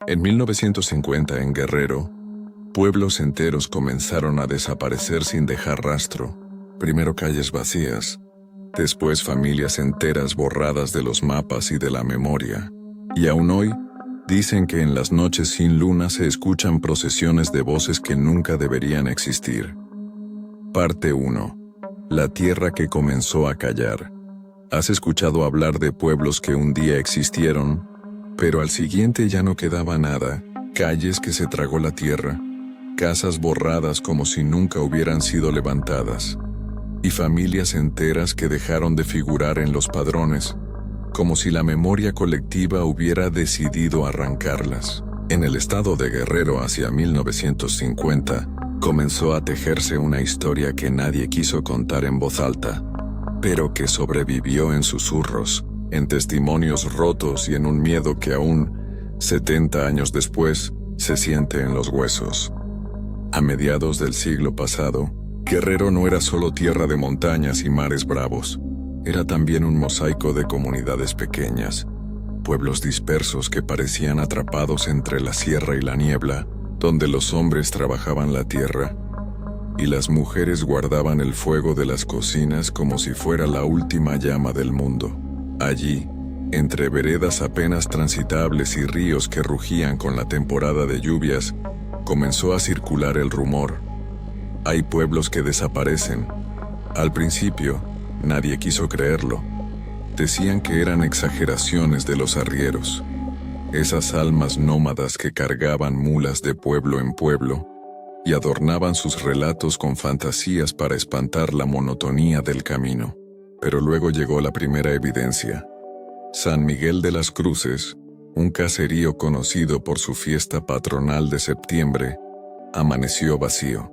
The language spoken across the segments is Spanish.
En 1950 en Guerrero, pueblos enteros comenzaron a desaparecer sin dejar rastro. Primero calles vacías, después familias enteras borradas de los mapas y de la memoria. Y aún hoy, dicen que en las noches sin luna se escuchan procesiones de voces que nunca deberían existir. Parte 1. La tierra que comenzó a callar. ¿Has escuchado hablar de pueblos que un día existieron, pero al siguiente ya no quedaba nada? Calles que se tragó la tierra, casas borradas como si nunca hubieran sido levantadas, y familias enteras que dejaron de figurar en los padrones, como si la memoria colectiva hubiera decidido arrancarlas. En el estado de Guerrero hacia 1950, comenzó a tejerse una historia que nadie quiso contar en voz alta, pero que sobrevivió en susurros, en testimonios rotos y en un miedo que aún, 70 años después, se siente en los huesos. A mediados del siglo pasado, Guerrero no era solo tierra de montañas y mares bravos, era también un mosaico de comunidades pequeñas, pueblos dispersos que parecían atrapados entre la sierra y la niebla, donde los hombres trabajaban la tierra, y las mujeres guardaban el fuego de las cocinas como si fuera la última llama del mundo. Allí, entre veredas apenas transitables y ríos que rugían con la temporada de lluvias, comenzó a circular el rumor: hay pueblos que desaparecen. Al principio, nadie quiso creerlo. Decían que eran exageraciones de los arrieros, esas almas nómadas que cargaban mulas de pueblo en pueblo y adornaban sus relatos con fantasías para espantar la monotonía del camino. Pero luego llegó la primera evidencia. San Miguel de las Cruces, un caserío conocido por su fiesta patronal de septiembre, amaneció vacío.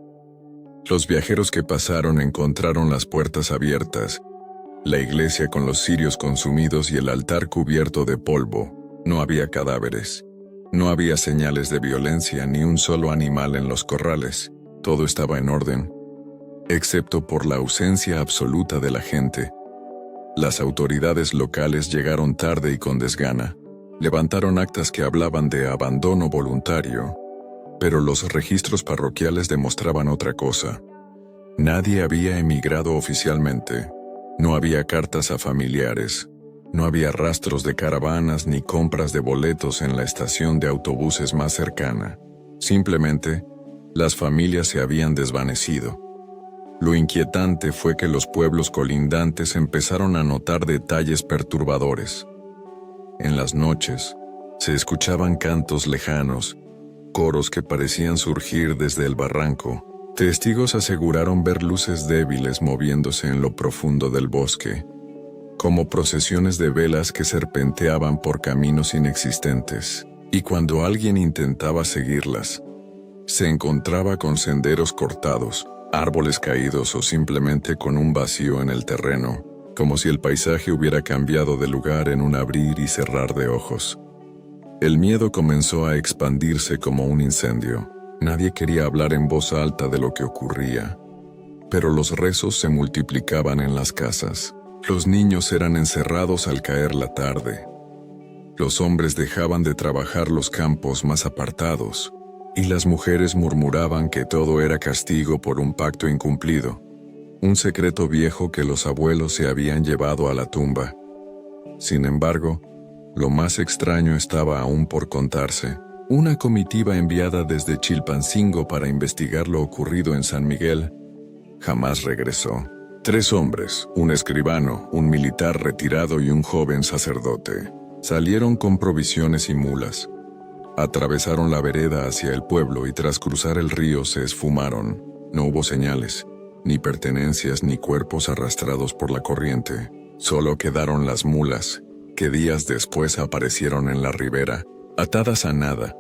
Los viajeros que pasaron encontraron las puertas abiertas, la iglesia con los cirios consumidos y el altar cubierto de polvo. No había cadáveres. No había señales de violencia ni un solo animal en los corrales. Todo estaba en orden, excepto por la ausencia absoluta de la gente. Las autoridades locales llegaron tarde y con desgana. Levantaron actas que hablaban de abandono voluntario, pero los registros parroquiales demostraban otra cosa. Nadie había emigrado oficialmente. No había cartas a familiares. No había rastros de caravanas ni compras de boletos en la estación de autobuses más cercana. Simplemente, las familias se habían desvanecido. Lo inquietante fue que los pueblos colindantes empezaron a notar detalles perturbadores. En las noches, se escuchaban cantos lejanos, coros que parecían surgir desde el barranco. Testigos aseguraron ver luces débiles moviéndose en lo profundo del bosque, como procesiones de velas que serpenteaban por caminos inexistentes, y cuando alguien intentaba seguirlas, se encontraba con senderos cortados, árboles caídos o simplemente con un vacío en el terreno, como si el paisaje hubiera cambiado de lugar en un abrir y cerrar de ojos. El miedo comenzó a expandirse como un incendio. Nadie quería hablar en voz alta de lo que ocurría, pero los rezos se multiplicaban en las casas. Los niños eran encerrados al caer la tarde. Los hombres dejaban de trabajar los campos más apartados, y las mujeres murmuraban que todo era castigo por un pacto incumplido, un secreto viejo que los abuelos se habían llevado a la tumba. Sin embargo, lo más extraño estaba aún por contarse. Una comitiva enviada desde Chilpancingo para investigar lo ocurrido en San Miguel jamás regresó. 3 hombres, un escribano, un militar retirado y un joven sacerdote, salieron con provisiones y mulas. Atravesaron la vereda hacia el pueblo y tras cruzar el río se esfumaron. No hubo señales, ni pertenencias ni cuerpos arrastrados por la corriente. Solo quedaron las mulas, que días después aparecieron en la ribera, atadas a nada,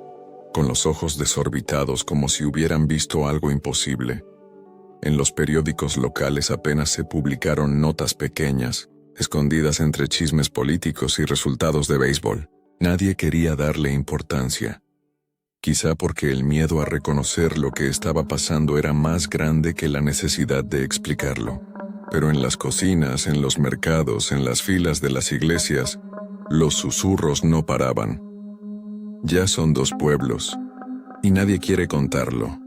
con los ojos desorbitados como si hubieran visto algo imposible. En los periódicos locales apenas se publicaron notas pequeñas, escondidas entre chismes políticos y resultados de béisbol. Nadie quería darle importancia. Quizá porque el miedo a reconocer lo que estaba pasando era más grande que la necesidad de explicarlo. Pero en las cocinas, en los mercados, en las filas de las iglesias, los susurros no paraban. Ya son 2 pueblos, y nadie quiere contarlo.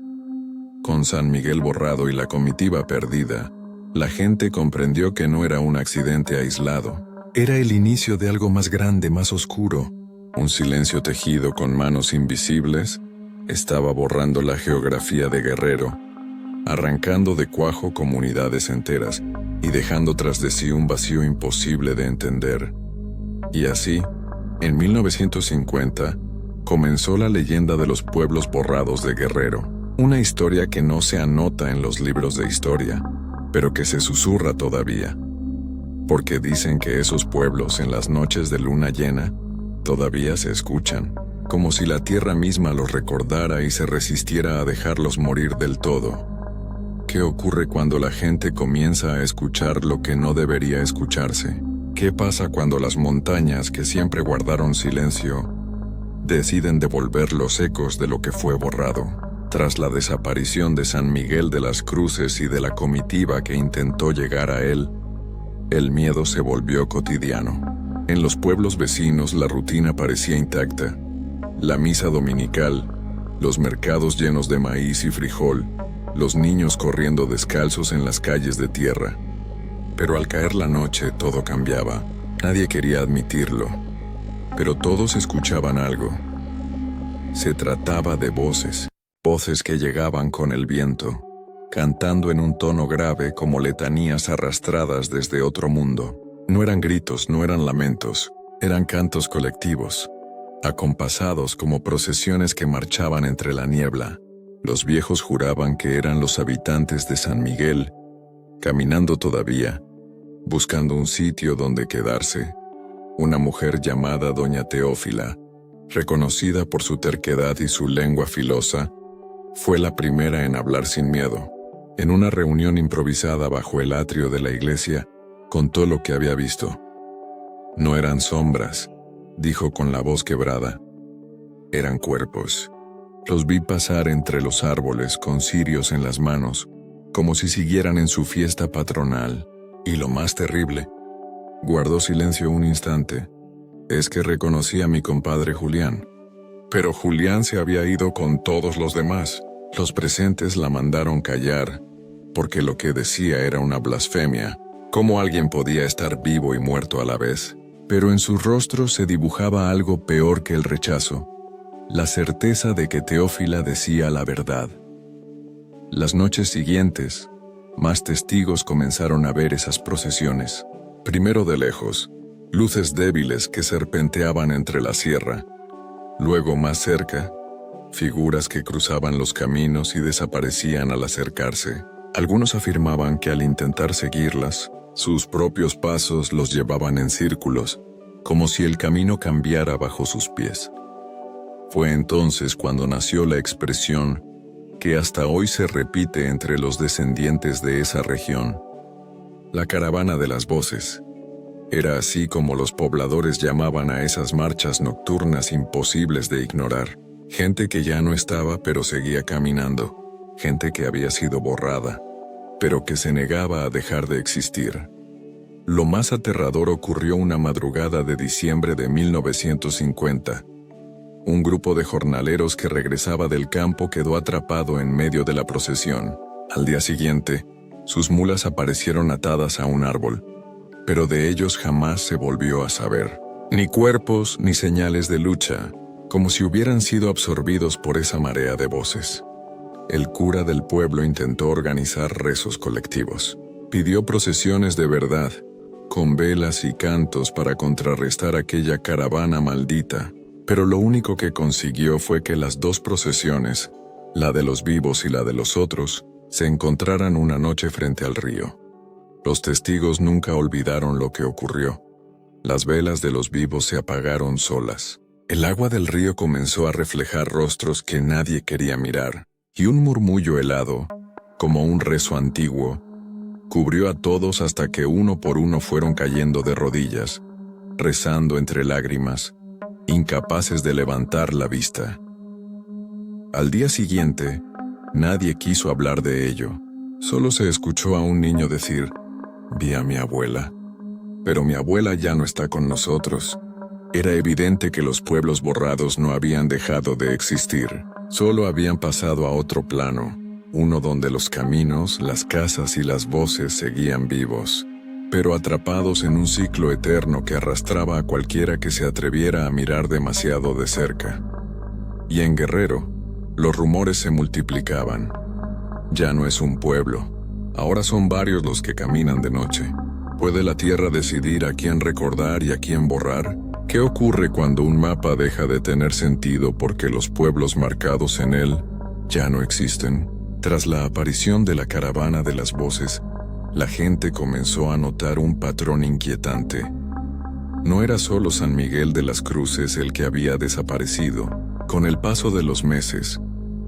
Con San Miguel borrado y la comitiva perdida, la gente comprendió que no era un accidente aislado. Era el inicio de algo más grande, más oscuro. Un silencio tejido con manos invisibles estaba borrando la geografía de Guerrero, arrancando de cuajo comunidades enteras y dejando tras de sí un vacío imposible de entender. Y así, en 1950, comenzó la leyenda de los pueblos borrados de Guerrero, una historia que no se anota en los libros de historia, pero que se susurra todavía, porque dicen que esos pueblos en las noches de luna llena todavía se escuchan, como si la tierra misma los recordara y se resistiera a dejarlos morir del todo. ¿Qué ocurre cuando la gente comienza a escuchar lo que no debería escucharse? ¿Qué pasa cuando las montañas que siempre guardaron silencio deciden devolver los ecos de lo que fue borrado? Tras la desaparición de San Miguel de las Cruces y de la comitiva que intentó llegar a él, el miedo se volvió cotidiano. En los pueblos vecinos la rutina parecía intacta. La misa dominical, los mercados llenos de maíz y frijol, los niños corriendo descalzos en las calles de tierra. Pero al caer la noche todo cambiaba. Nadie quería admitirlo, pero todos escuchaban algo. Se trataba de voces, voces que llegaban con el viento, cantando en un tono grave como letanías arrastradas desde otro mundo. No eran gritos, no eran lamentos, eran cantos colectivos, acompasados como procesiones que marchaban entre la niebla. Los viejos juraban que eran los habitantes de San Miguel, caminando todavía, buscando un sitio donde quedarse. Una mujer llamada Doña Teófila, reconocida por su terquedad y su lengua filosa, fue la primera en hablar sin miedo. En una reunión improvisada bajo el atrio de la iglesia, contó lo que había visto. No eran sombras, dijo con la voz quebrada. Eran cuerpos. Los vi pasar entre los árboles con cirios en las manos, como si siguieran en su fiesta patronal. Y lo más terrible, guardó silencio un instante, es que reconocí a mi compadre Julián. Pero Julián se había ido con todos los demás. Los presentes la mandaron callar, porque lo que decía era una blasfemia. ¿Cómo alguien podía estar vivo y muerto a la vez? Pero en sus rostros se dibujaba algo peor que el rechazo, la certeza de que Teófila decía la verdad. Las noches siguientes, más testigos comenzaron a ver esas procesiones. Primero de lejos, luces débiles que serpenteaban entre la sierra. Luego más cerca, figuras que cruzaban los caminos y desaparecían al acercarse. Algunos afirmaban que al intentar seguirlas, sus propios pasos los llevaban en círculos, como si el camino cambiara bajo sus pies. Fue entonces cuando nació la expresión que hasta hoy se repite entre los descendientes de esa región: la caravana de las voces. Era así como los pobladores llamaban a esas marchas nocturnas imposibles de ignorar. Gente que ya no estaba pero seguía caminando, gente que había sido borrada, pero que se negaba a dejar de existir. Lo más aterrador ocurrió una madrugada de diciembre de 1950. Un grupo de jornaleros que regresaba del campo quedó atrapado en medio de la procesión. Al día siguiente, sus mulas aparecieron atadas a un árbol, pero de ellos jamás se volvió a saber. Ni cuerpos ni señales de lucha, como si hubieran sido absorbidos por esa marea de voces. El cura del pueblo intentó organizar rezos colectivos. Pidió procesiones de verdad, con velas y cantos para contrarrestar aquella caravana maldita, pero lo único que consiguió fue que las 2 procesiones, la de los vivos y la de los otros, se encontraran una noche frente al río. Los testigos nunca olvidaron lo que ocurrió. Las velas de los vivos se apagaron solas. El agua del río comenzó a reflejar rostros que nadie quería mirar, y un murmullo helado, como un rezo antiguo, cubrió a todos hasta que uno por uno fueron cayendo de rodillas, rezando entre lágrimas, incapaces de levantar la vista. Al día siguiente, nadie quiso hablar de ello. Solo se escuchó a un niño decir: «Vi a mi abuela, pero mi abuela ya no está con nosotros». Era evidente que los pueblos borrados no habían dejado de existir, solo habían pasado a otro plano, uno donde los caminos, las casas y las voces seguían vivos, pero atrapados en un ciclo eterno que arrastraba a cualquiera que se atreviera a mirar demasiado de cerca. Y en Guerrero, los rumores se multiplicaban. Ya no es un pueblo, ahora son varios los que caminan de noche. ¿Puede la Tierra decidir a quién recordar y a quién borrar? ¿Qué ocurre cuando un mapa deja de tener sentido porque los pueblos marcados en él ya no existen? Tras la aparición de la caravana de las voces, la gente comenzó a notar un patrón inquietante. No era solo San Miguel de las Cruces el que había desaparecido. Con el paso de los meses,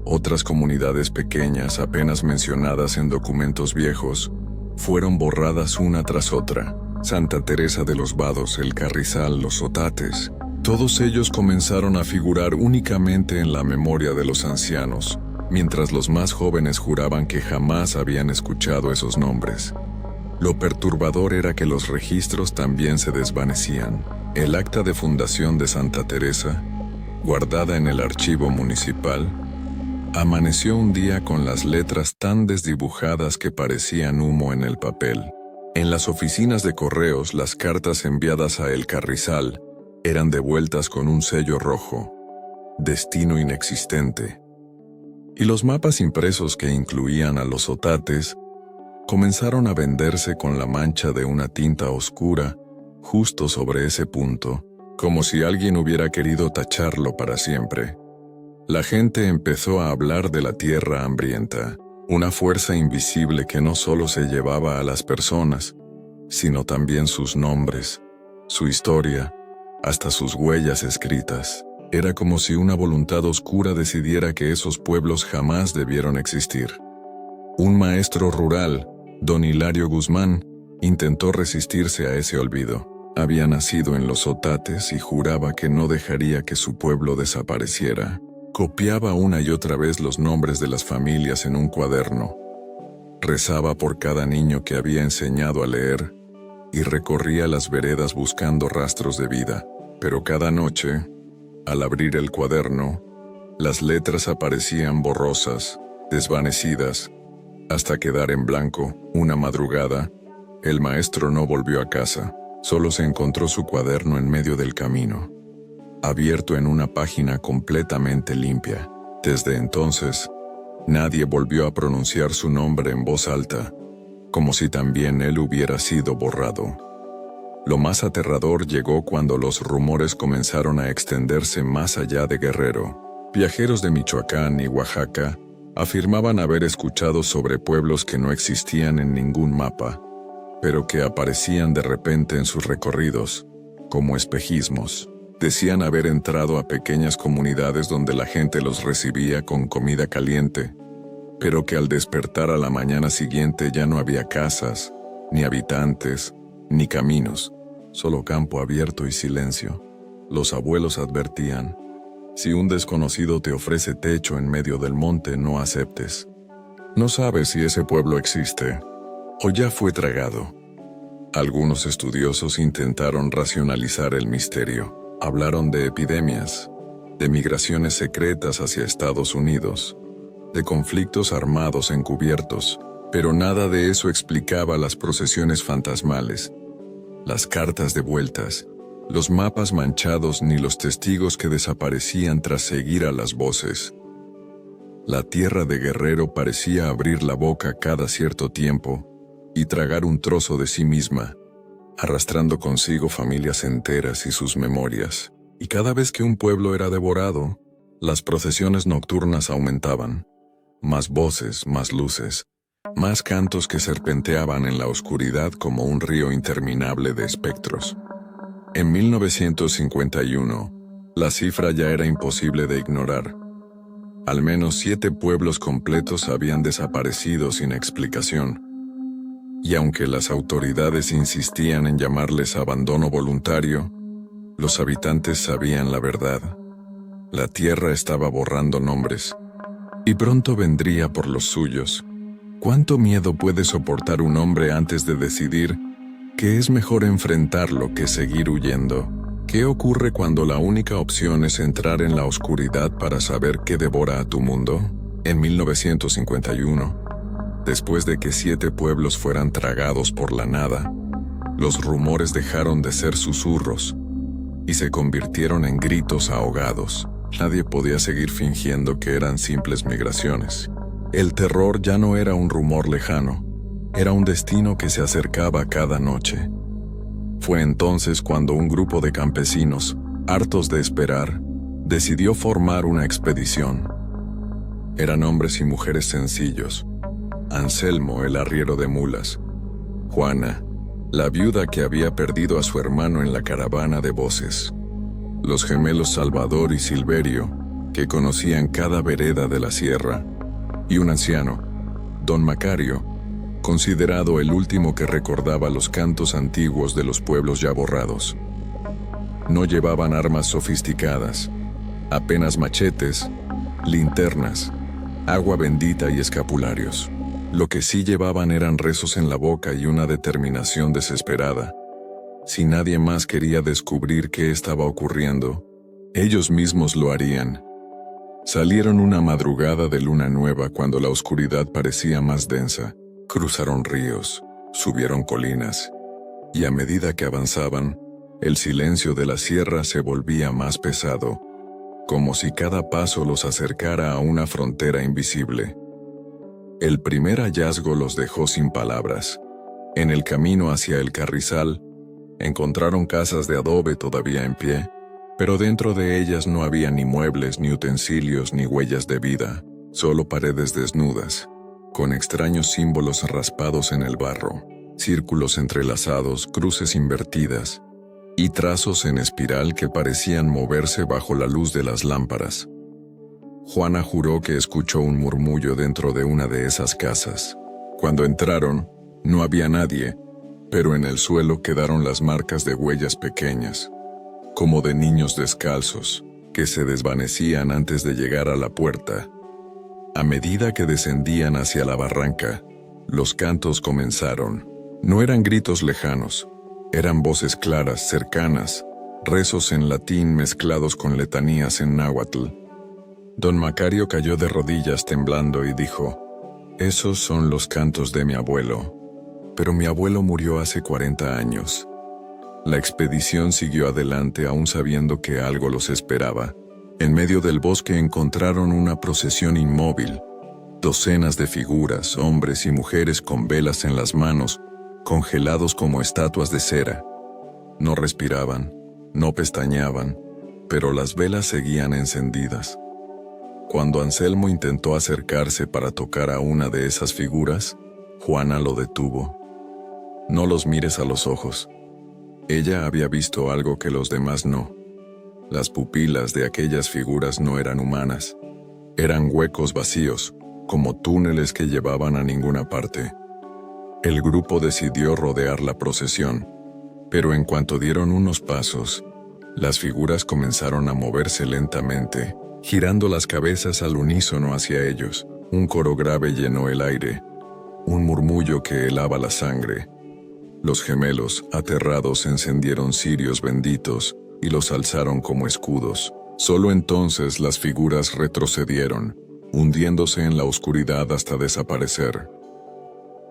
otras comunidades pequeñas apenas mencionadas en documentos viejos fueron borradas una tras otra. Santa Teresa de los Vados, el Carrizal, los Otates, todos ellos comenzaron a figurar únicamente en la memoria de los ancianos, mientras los más jóvenes juraban que jamás habían escuchado esos nombres. Lo perturbador era que los registros también se desvanecían. El acta de fundación de Santa Teresa, guardada en el archivo municipal, amaneció un día con las letras tan desdibujadas que parecían humo en el papel. En las oficinas de correos, las cartas enviadas a El Carrizal eran devueltas con un sello rojo, destino inexistente. Y los mapas impresos que incluían a los Otates comenzaron a venderse con la mancha de una tinta oscura justo sobre ese punto, como si alguien hubiera querido tacharlo para siempre. La gente empezó a hablar de la tierra hambrienta, una fuerza invisible que no solo se llevaba a las personas, sino también sus nombres, su historia, hasta sus huellas escritas. Era como si una voluntad oscura decidiera que esos pueblos jamás debieron existir. Un maestro rural, don Hilario Guzmán, intentó resistirse a ese olvido. Había nacido en los Otates y juraba que no dejaría que su pueblo desapareciera. Copiaba una y otra vez los nombres de las familias en un cuaderno. Rezaba por cada niño que había enseñado a leer y recorría las veredas buscando rastros de vida. Pero cada noche, al abrir el cuaderno, las letras aparecían borrosas, desvanecidas, hasta quedar en blanco. Una madrugada, el maestro no volvió a casa, solo se encontró su cuaderno en medio del camino, abierto en una página completamente limpia. Desde entonces, nadie volvió a pronunciar su nombre en voz alta, como si también él hubiera sido borrado. Lo más aterrador llegó cuando los rumores comenzaron a extenderse más allá de Guerrero. Viajeros de Michoacán y Oaxaca afirmaban haber escuchado sobre pueblos que no existían en ningún mapa, pero que aparecían de repente en sus recorridos, como espejismos. Decían haber entrado a pequeñas comunidades donde la gente los recibía con comida caliente, pero que al despertar a la mañana siguiente ya no había casas, ni habitantes, ni caminos, solo campo abierto y silencio. Los abuelos advertían: si un desconocido te ofrece techo en medio del monte, no aceptes. No sabes si ese pueblo existe o ya fue tragado. Algunos estudiosos intentaron racionalizar el misterio. Hablaron de epidemias, de migraciones secretas hacia Estados Unidos, de conflictos armados encubiertos, pero nada de eso explicaba las procesiones fantasmales, las cartas devueltas, los mapas manchados ni los testigos que desaparecían tras seguir a las voces. La tierra de Guerrero parecía abrir la boca cada cierto tiempo y tragar un trozo de sí misma, arrastrando consigo familias enteras y sus memorias. Y cada vez que un pueblo era devorado, las procesiones nocturnas aumentaban. Más voces, más luces, más cantos que serpenteaban en la oscuridad como un río interminable de espectros. En 1951, la cifra ya era imposible de ignorar. Al menos 7 pueblos completos habían desaparecido sin explicación. Y aunque las autoridades insistían en llamarles abandono voluntario, los habitantes sabían la verdad. La tierra estaba borrando nombres, y pronto vendría por los suyos. ¿Cuánto miedo puede soportar un hombre antes de decidir que es mejor enfrentarlo que seguir huyendo? ¿Qué ocurre cuando la única opción es entrar en la oscuridad para saber qué devora a tu mundo? En 1951, después de que 7 pueblos fueran tragados por la nada, los rumores dejaron de ser susurros y se convirtieron en gritos ahogados. Nadie podía seguir fingiendo que eran simples migraciones. El terror ya no era un rumor lejano, era un destino que se acercaba cada noche. Fue entonces cuando un grupo de campesinos, hartos de esperar, decidió formar una expedición. Eran hombres y mujeres sencillos. Anselmo, el arriero de mulas. Juana, la viuda que había perdido a su hermano en la caravana de voces. Los gemelos Salvador y Silverio, que conocían cada vereda de la sierra. Y un anciano, don Macario, considerado el último que recordaba los cantos antiguos de los pueblos ya borrados. No llevaban armas sofisticadas, apenas machetes, linternas, agua bendita y escapularios. Lo que sí llevaban eran rezos en la boca y una determinación desesperada. Si nadie más quería descubrir qué estaba ocurriendo, ellos mismos lo harían. Salieron una madrugada de luna nueva cuando la oscuridad parecía más densa. Cruzaron ríos, subieron colinas, y a medida que avanzaban, el silencio de la sierra se volvía más pesado, como si cada paso los acercara a una frontera invisible. El primer hallazgo los dejó sin palabras. En el camino hacia el carrizal, encontraron casas de adobe todavía en pie, pero dentro de ellas no había ni muebles, ni utensilios, ni huellas de vida, solo paredes desnudas, con extraños símbolos raspados en el barro, círculos entrelazados, cruces invertidas, y trazos en espiral que parecían moverse bajo la luz de las lámparas. Juana juró que escuchó un murmullo dentro de una de esas casas. Cuando entraron, no había nadie, pero en el suelo quedaron las marcas de huellas pequeñas, como de niños descalzos, que se desvanecían antes de llegar a la puerta. A medida que descendían hacia la barranca, los cantos comenzaron. No eran gritos lejanos, eran voces claras, cercanas, rezos en latín mezclados con letanías en náhuatl. Don Macario cayó de rodillas temblando y dijo: «Esos son los cantos de mi abuelo. Pero mi abuelo murió hace 40 años». La expedición siguió adelante aún sabiendo que algo los esperaba. En medio del bosque encontraron una procesión inmóvil, docenas de figuras, hombres y mujeres con velas en las manos, congelados como estatuas de cera. No respiraban, no pestañeaban, pero las velas seguían encendidas. Cuando Anselmo intentó acercarse para tocar a una de esas figuras, Juana lo detuvo. «No los mires a los ojos». Ella había visto algo que los demás no. Las pupilas de aquellas figuras no eran humanas. Eran huecos vacíos, como túneles que llevaban a ninguna parte. El grupo decidió rodear la procesión, pero en cuanto dieron unos pasos, las figuras comenzaron a moverse lentamente, girando las cabezas al unísono hacia ellos. Un coro grave llenó el aire, un murmullo que helaba la sangre. Los gemelos, aterrados, encendieron cirios benditos y los alzaron como escudos. Solo entonces las figuras retrocedieron, hundiéndose en la oscuridad hasta desaparecer.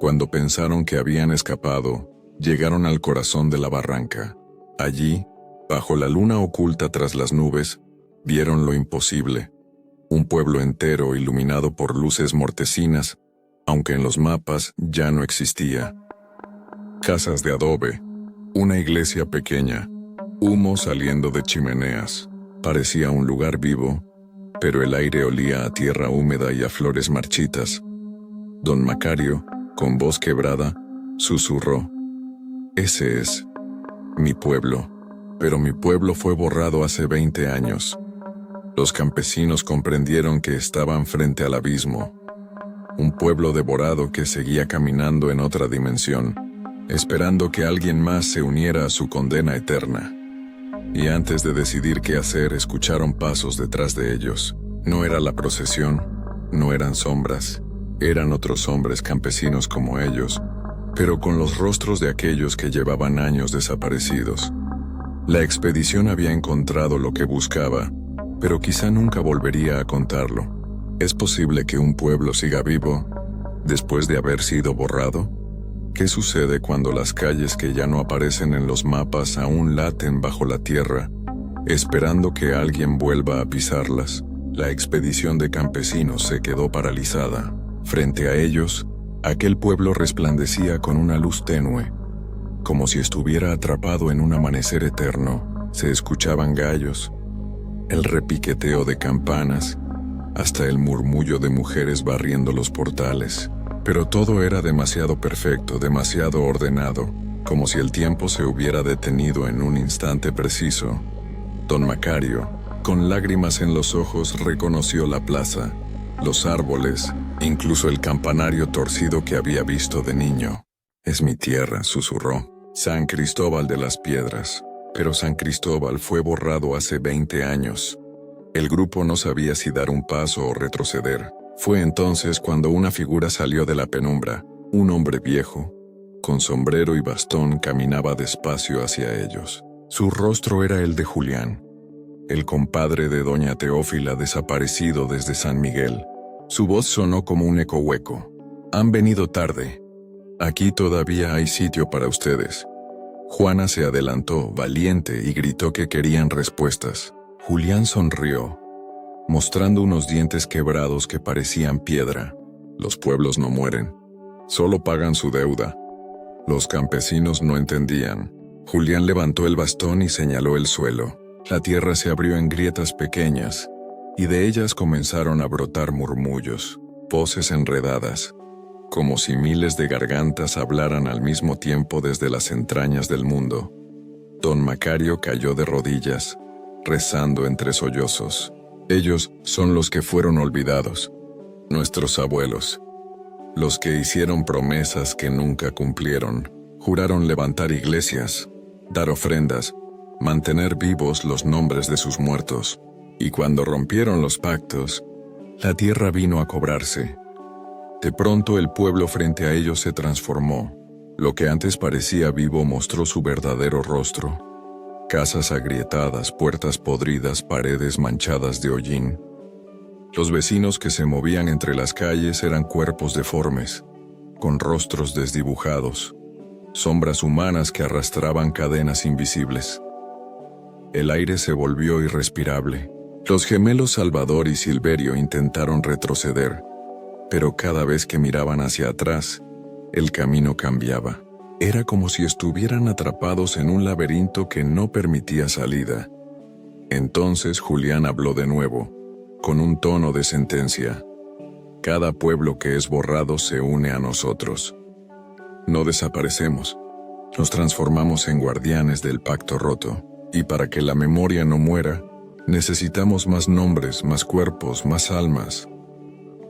Cuando pensaron que habían escapado, llegaron al corazón de la barranca. Allí, bajo la luna oculta tras las nubes, vieron lo imposible. Un pueblo entero iluminado por luces mortecinas, aunque en los mapas ya no existía. Casas de adobe, una iglesia pequeña, humo saliendo de chimeneas. Parecía un lugar vivo, pero el aire olía a tierra húmeda y a flores marchitas. Don Macario, con voz quebrada, susurró: «Ese es mi pueblo, pero mi pueblo fue borrado hace 20 años». Los campesinos comprendieron que estaban frente al abismo, un pueblo devorado que seguía caminando en otra dimensión, esperando que alguien más se uniera a su condena eterna. Y antes de decidir qué hacer, escucharon pasos detrás de ellos. No era la procesión, no eran sombras, eran otros hombres campesinos como ellos, pero con los rostros de aquellos que llevaban años desaparecidos. La expedición había encontrado lo que buscaba, pero quizá nunca volvería a contarlo. ¿Es posible que un pueblo siga vivo después de haber sido borrado? ¿Qué sucede cuando las calles que ya no aparecen en los mapas aún laten bajo la tierra, esperando que alguien vuelva a pisarlas? La expedición de campesinos se quedó paralizada. Frente a ellos, aquel pueblo resplandecía con una luz tenue, como si estuviera atrapado en un amanecer eterno. Se escuchaban gallos, el repiqueteo de campanas, hasta el murmullo de mujeres barriendo los portales. Pero todo era demasiado perfecto, demasiado ordenado, como si el tiempo se hubiera detenido en un instante preciso. Don Macario, con lágrimas en los ojos, reconoció la plaza, los árboles, incluso el campanario torcido que había visto de niño. «Es mi tierra», susurró. «San Cristóbal de las Piedras». Pero San Cristóbal fue borrado hace 20 años. El grupo no sabía si dar un paso o retroceder. Fue entonces cuando una figura salió de la penumbra. Un hombre viejo, con sombrero y bastón, caminaba despacio hacia ellos. Su rostro era el de Julián, el compadre de doña Teófila, desaparecido desde San Miguel. Su voz sonó como un eco hueco. «Han venido tarde. Aquí todavía hay sitio para ustedes». Juana se adelantó, valiente, y gritó que querían respuestas. Julián sonrió, mostrando unos dientes quebrados que parecían piedra. «Los pueblos no mueren, solo pagan su deuda». Los campesinos no entendían. Julián levantó el bastón y señaló el suelo. La tierra se abrió en grietas pequeñas, y de ellas comenzaron a brotar murmullos, voces enredadas, como si miles de gargantas hablaran al mismo tiempo desde las entrañas del mundo. Don Macario cayó de rodillas, rezando entre sollozos. «Ellos son los que fueron olvidados, nuestros abuelos, los que hicieron promesas que nunca cumplieron. Juraron levantar iglesias, dar ofrendas, mantener vivos los nombres de sus muertos. Y cuando rompieron los pactos, la tierra vino a cobrarse». De pronto el pueblo frente a ellos se transformó. Lo que antes parecía vivo mostró su verdadero rostro. Casas agrietadas, puertas podridas, paredes manchadas de hollín. Los vecinos que se movían entre las calles eran cuerpos deformes, con rostros desdibujados, sombras humanas que arrastraban cadenas invisibles. El aire se volvió irrespirable. Los gemelos Salvador y Silverio intentaron retroceder, pero cada vez que miraban hacia atrás, el camino cambiaba. Era como si estuvieran atrapados en un laberinto que no permitía salida. Entonces Julián habló de nuevo, con un tono de sentencia. «Cada pueblo que es borrado se une a nosotros. No desaparecemos, nos transformamos en guardianes del pacto roto, y para que la memoria no muera, necesitamos más nombres, más cuerpos, más almas».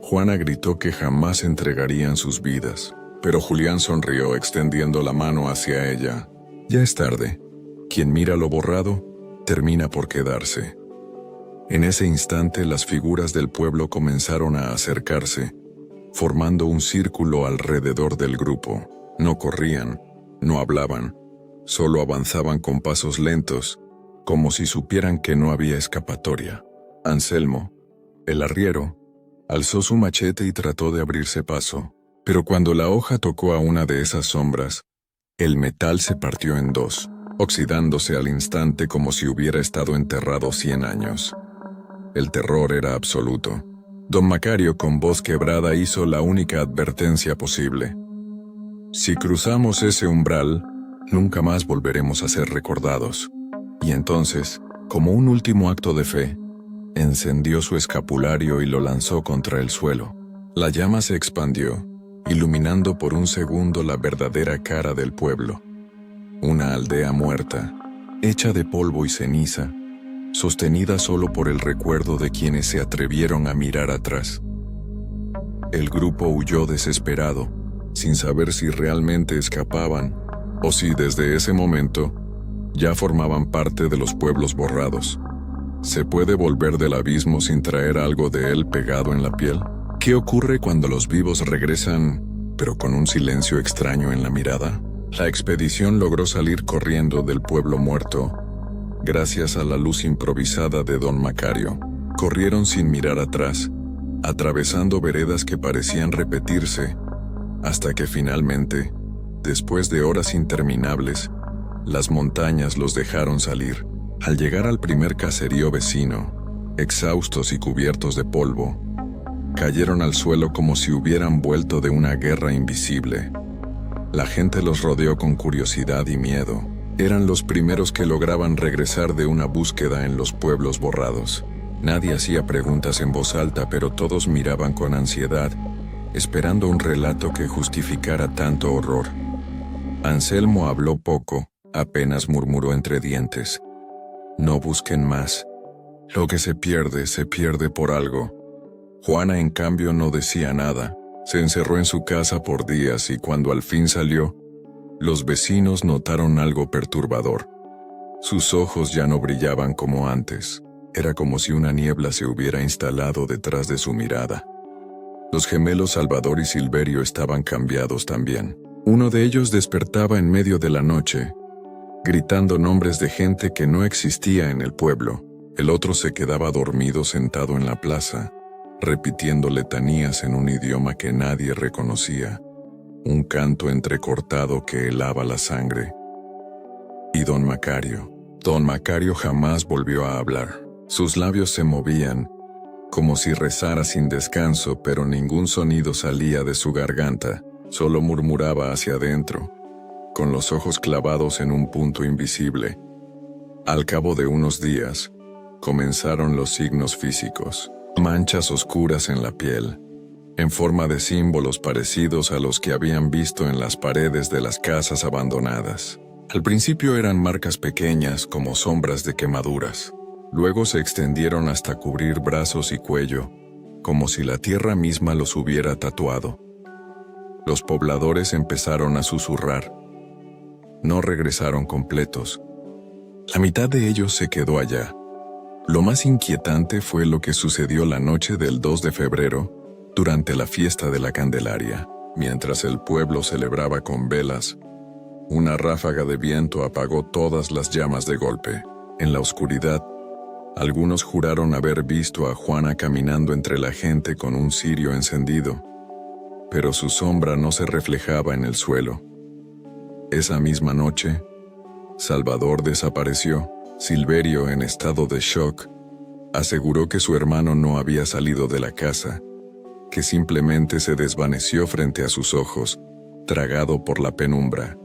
Juana gritó que jamás entregarían sus vidas, pero Julián sonrió extendiendo la mano hacia ella. «Ya es tarde. Quien mira lo borrado, termina por quedarse». En ese instante las figuras del pueblo comenzaron a acercarse, formando un círculo alrededor del grupo. No corrían, no hablaban, solo avanzaban con pasos lentos, como si supieran que no había escapatoria. Anselmo, el arriero, alzó su machete y trató de abrirse paso, pero cuando la hoja tocó a una de esas sombras, el metal se partió en dos, oxidándose al instante como si hubiera estado enterrado 100 años. El terror era absoluto. Don Macario, con voz quebrada, hizo la única advertencia posible. «Si cruzamos ese umbral, nunca más volveremos a ser recordados». Y entonces, como un último acto de fe, encendió su escapulario y lo lanzó contra el suelo. La llama se expandió, iluminando por un segundo la verdadera cara del pueblo. Una aldea muerta, hecha de polvo y ceniza, sostenida solo por el recuerdo de quienes se atrevieron a mirar atrás. El grupo huyó desesperado, sin saber si realmente escapaban, o si desde ese momento ya formaban parte de los pueblos borrados. ¿Se puede volver del abismo sin traer algo de él pegado en la piel? ¿Qué ocurre cuando los vivos regresan, pero con un silencio extraño en la mirada? La expedición logró salir corriendo del pueblo muerto, Gracias a la luz improvisada de don Macario, corrieron sin mirar atrás, atravesando veredas que parecían repetirse, hasta que finalmente, después de horas interminables, las montañas los dejaron salir. Al llegar al primer caserío vecino, exhaustos y cubiertos de polvo, cayeron al suelo como si hubieran vuelto de una guerra invisible. La gente los rodeó con curiosidad y miedo. Eran los primeros que lograban regresar de una búsqueda en los pueblos borrados. Nadie hacía preguntas en voz alta, pero todos miraban con ansiedad, esperando un relato que justificara tanto horror. Anselmo habló poco, apenas murmuró entre dientes: «No busquen más. Lo que se pierde por algo». Juana, en cambio, no decía nada. Se encerró en su casa por días y cuando al fin salió, los vecinos notaron algo perturbador. Sus ojos ya no brillaban como antes. Era como si una niebla se hubiera instalado detrás de su mirada. Los gemelos Salvador y Silverio estaban cambiados también. Uno de ellos despertaba en medio de la noche, gritando nombres de gente que no existía en el pueblo. El otro se quedaba dormido sentado en la plaza, repitiendo letanías en un idioma que nadie reconocía, un canto entrecortado que helaba la sangre. Y don Macario jamás volvió a hablar. Sus labios se movían, como si rezara sin descanso, pero ningún sonido salía de su garganta, solo murmuraba hacia adentro, con los ojos clavados en un punto invisible. Al cabo de unos días, comenzaron los signos físicos. Manchas oscuras en la piel, en forma de símbolos parecidos a los que habían visto en las paredes de las casas abandonadas. Al principio eran marcas pequeñas como sombras de quemaduras. Luego se extendieron hasta cubrir brazos y cuello, como si la tierra misma los hubiera tatuado. Los pobladores empezaron a susurrar. No regresaron completos. La mitad de ellos se quedó allá. Lo más inquietante fue lo que sucedió la noche del 2 de febrero, durante la fiesta de la Candelaria. Mientras el pueblo celebraba con velas, una ráfaga de viento apagó todas las llamas de golpe. En la oscuridad, algunos juraron haber visto a Juana caminando entre la gente con un cirio encendido, pero su sombra no se reflejaba en el suelo. Esa misma noche, Salvador desapareció. Silverio, en estado de shock, aseguró que su hermano no había salido de la casa, que simplemente se desvaneció frente a sus ojos, tragado por la penumbra.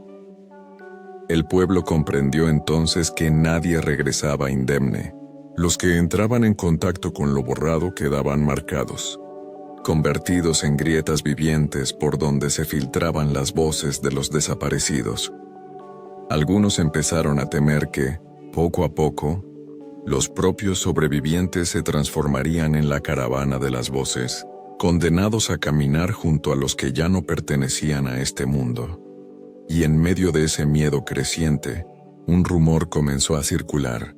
El pueblo comprendió entonces que nadie regresaba indemne. Los que entraban en contacto con lo borrado quedaban marcados, convertidos en grietas vivientes por donde se filtraban las voces de los desaparecidos. Algunos empezaron a temer que, poco a poco, los propios sobrevivientes se transformarían en la caravana de las voces, condenados a caminar junto a los que ya no pertenecían a este mundo. Y en medio de ese miedo creciente, un rumor comenzó a circular.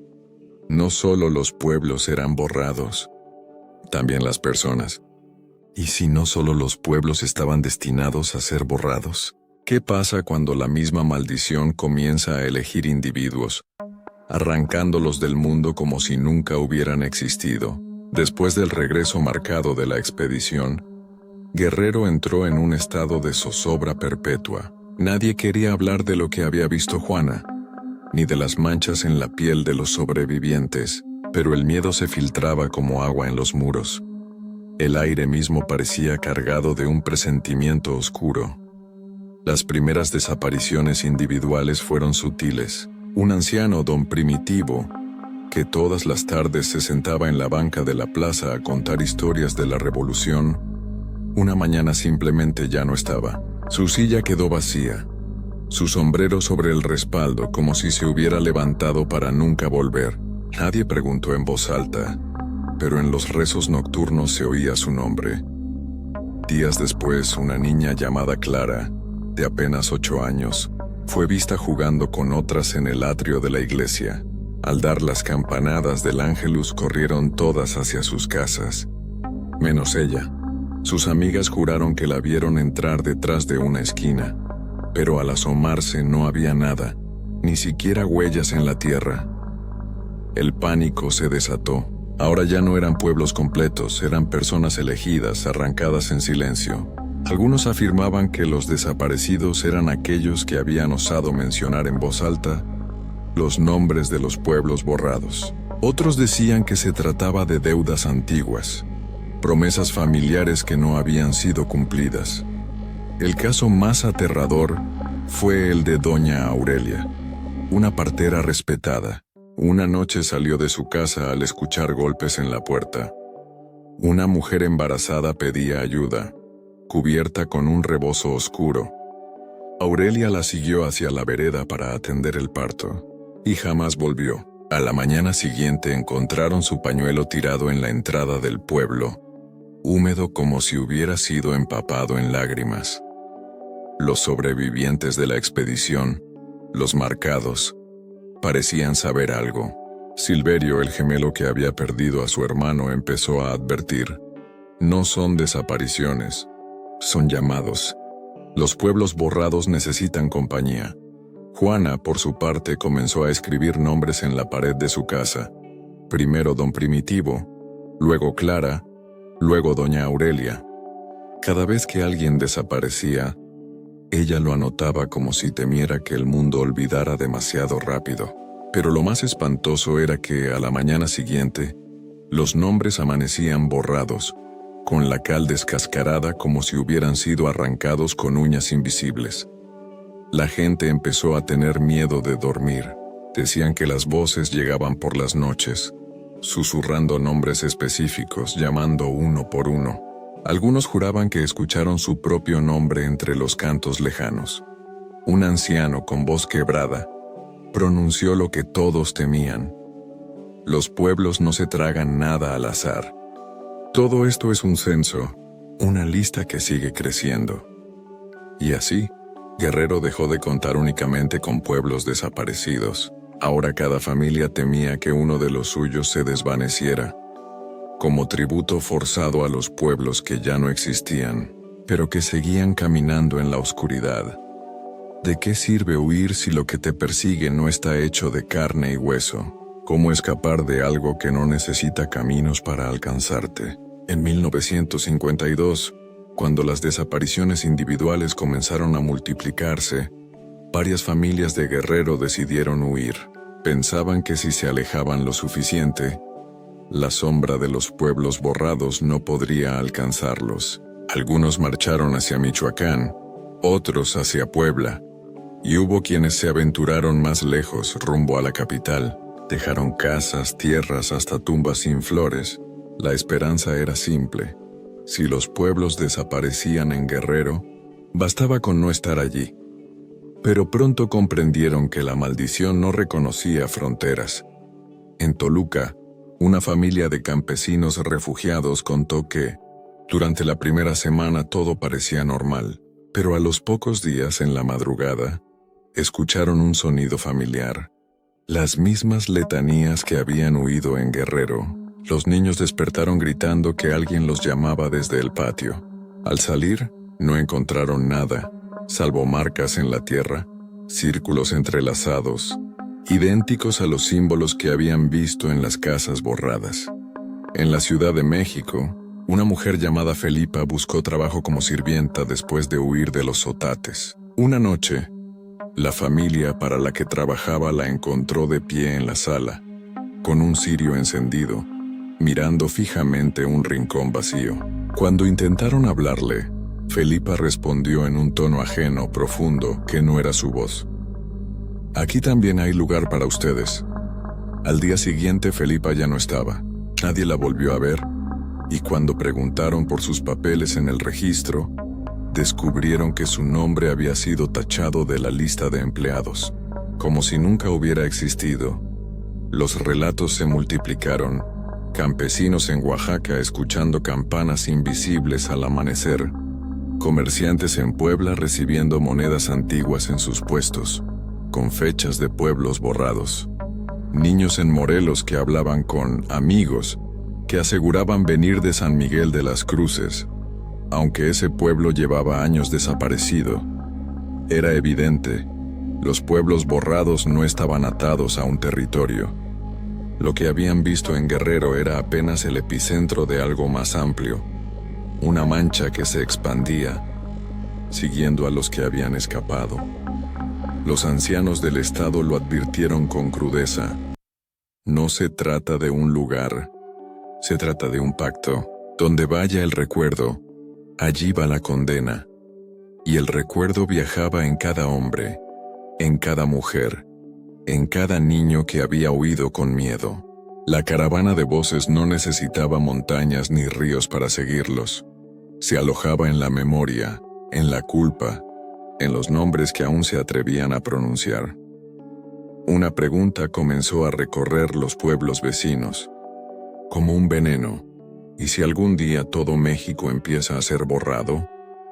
No solo los pueblos eran borrados, también las personas. ¿Y si no solo los pueblos estaban destinados a ser borrados? ¿Qué pasa cuando la misma maldición comienza a elegir individuos, arrancándolos del mundo como si nunca hubieran existido? Después del regreso marcado de la expedición, Guerrero entró en un estado de zozobra perpetua. Nadie quería hablar de lo que había visto Juana, ni de las manchas en la piel de los sobrevivientes, pero el miedo se filtraba como agua en los muros. El aire mismo parecía cargado de un presentimiento oscuro. Las primeras desapariciones individuales fueron sutiles. Un anciano don Primitivo, que todas las tardes se sentaba en la banca de la plaza a contar historias de la revolución, una mañana simplemente ya no estaba. Su silla quedó vacía, su sombrero sobre el respaldo como si se hubiera levantado para nunca volver. Nadie preguntó en voz alta, pero en los rezos nocturnos se oía su nombre. Días después, una niña llamada Clara, de apenas 8 años, fue vista jugando con otras en el atrio de la iglesia. Al dar las campanadas del Ángelus corrieron todas hacia sus casas, menos ella. Sus amigas juraron que la vieron entrar detrás de una esquina, pero al asomarse no había nada, ni siquiera huellas en la tierra. El pánico se desató. Ahora ya no eran pueblos completos, eran personas elegidas, arrancadas en silencio. Algunos afirmaban que los desaparecidos eran aquellos que habían osado mencionar en voz alta los nombres de los pueblos borrados. Otros decían que se trataba de deudas antiguas, promesas familiares que no habían sido cumplidas. El caso más aterrador fue el de doña Aurelia, una partera respetada. Una noche salió de su casa al escuchar golpes en la puerta. Una mujer embarazada pedía ayuda, cubierta con un rebozo oscuro. Aurelia la siguió hacia la vereda para atender el parto, y jamás volvió. A la mañana siguiente encontraron su pañuelo tirado en la entrada del pueblo, húmedo como si hubiera sido empapado en lágrimas. Los sobrevivientes de la expedición, los marcados, parecían saber algo. Silverio, el gemelo que había perdido a su hermano, empezó a advertir: no son desapariciones, son llamados. Los pueblos borrados necesitan compañía. Juana, por su parte, comenzó a escribir nombres en la pared de su casa. Primero don Primitivo, luego Clara, luego doña Aurelia. Cada vez que alguien desaparecía, ella lo anotaba como si temiera que el mundo olvidara demasiado rápido. Pero lo más espantoso era que a la mañana siguiente, los nombres amanecían borrados, con la cal descascarada como si hubieran sido arrancados con uñas invisibles. La gente empezó a tener miedo de dormir. Decían que las voces llegaban por las noches, susurrando nombres específicos, llamando uno por uno. Algunos juraban que escucharon su propio nombre entre los cantos lejanos. Un anciano con voz quebrada pronunció lo que todos temían: los pueblos no se tragan nada al azar. Todo esto es un censo, una lista que sigue creciendo. Y así, Guerrero dejó de contar únicamente con pueblos desaparecidos. Ahora cada familia temía que uno de los suyos se desvaneciera, como tributo forzado a los pueblos que ya no existían, pero que seguían caminando en la oscuridad. ¿De qué sirve huir si lo que te persigue no está hecho de carne y hueso? ¿Cómo escapar de algo que no necesita caminos para alcanzarte? En 1952, cuando las desapariciones individuales comenzaron a multiplicarse, varias familias de Guerrero decidieron huir. Pensaban que si se alejaban lo suficiente, la sombra de los pueblos borrados no podría alcanzarlos. Algunos marcharon hacia Michoacán, otros hacia Puebla, y hubo quienes se aventuraron más lejos, rumbo a la capital. Dejaron casas, tierras, hasta tumbas sin flores. La esperanza era simple: si los pueblos desaparecían en Guerrero, bastaba con no estar allí. Pero pronto comprendieron que la maldición no reconocía fronteras. En Toluca, una familia de campesinos refugiados contó que, durante la primera semana todo parecía normal, pero a los pocos días, en la madrugada, escucharon un sonido familiar. Las mismas letanías que habían oído en Guerrero. Los niños despertaron gritando que alguien los llamaba desde el patio. Al salir, no encontraron nada, salvo marcas en la tierra, círculos entrelazados, idénticos a los símbolos que habían visto en las casas borradas. En la Ciudad de México, una mujer llamada Felipa buscó trabajo como sirvienta después de huir de los otates. Una noche, la familia para la que trabajaba la encontró de pie en la sala, con un cirio encendido, mirando fijamente un rincón vacío. Cuando intentaron hablarle, Felipa respondió en un tono ajeno, profundo, que no era su voz: «Aquí también hay lugar para ustedes». Al día siguiente Felipa ya no estaba. Nadie la volvió a ver, y cuando preguntaron por sus papeles en el registro, descubrieron que su nombre había sido tachado de la lista de empleados, como si nunca hubiera existido. Los relatos se multiplicaron: campesinos en Oaxaca escuchando campanas invisibles al amanecer, comerciantes en Puebla recibiendo monedas antiguas en sus puestos, con fechas de pueblos borrados, niños en Morelos que hablaban con amigos que aseguraban venir de San Miguel de las Cruces, aunque ese pueblo llevaba años desaparecido. Era evidente, los pueblos borrados no estaban atados a un territorio. Lo que habían visto en Guerrero era apenas el epicentro de algo más amplio, una mancha que se expandía, siguiendo a los que habían escapado. Los ancianos del estado lo advirtieron con crudeza. No se trata de un lugar, se trata de un pacto. Donde vaya el recuerdo, allí va la condena. Y el recuerdo viajaba en cada hombre, en cada mujer, en cada niño que había huido con miedo. La caravana de voces no necesitaba montañas ni ríos para seguirlos. Se alojaba en la memoria, en la culpa, en los nombres que aún se atrevían a pronunciar. Una pregunta comenzó a recorrer los pueblos vecinos, como un veneno. ¿Y si algún día todo México empieza a ser borrado?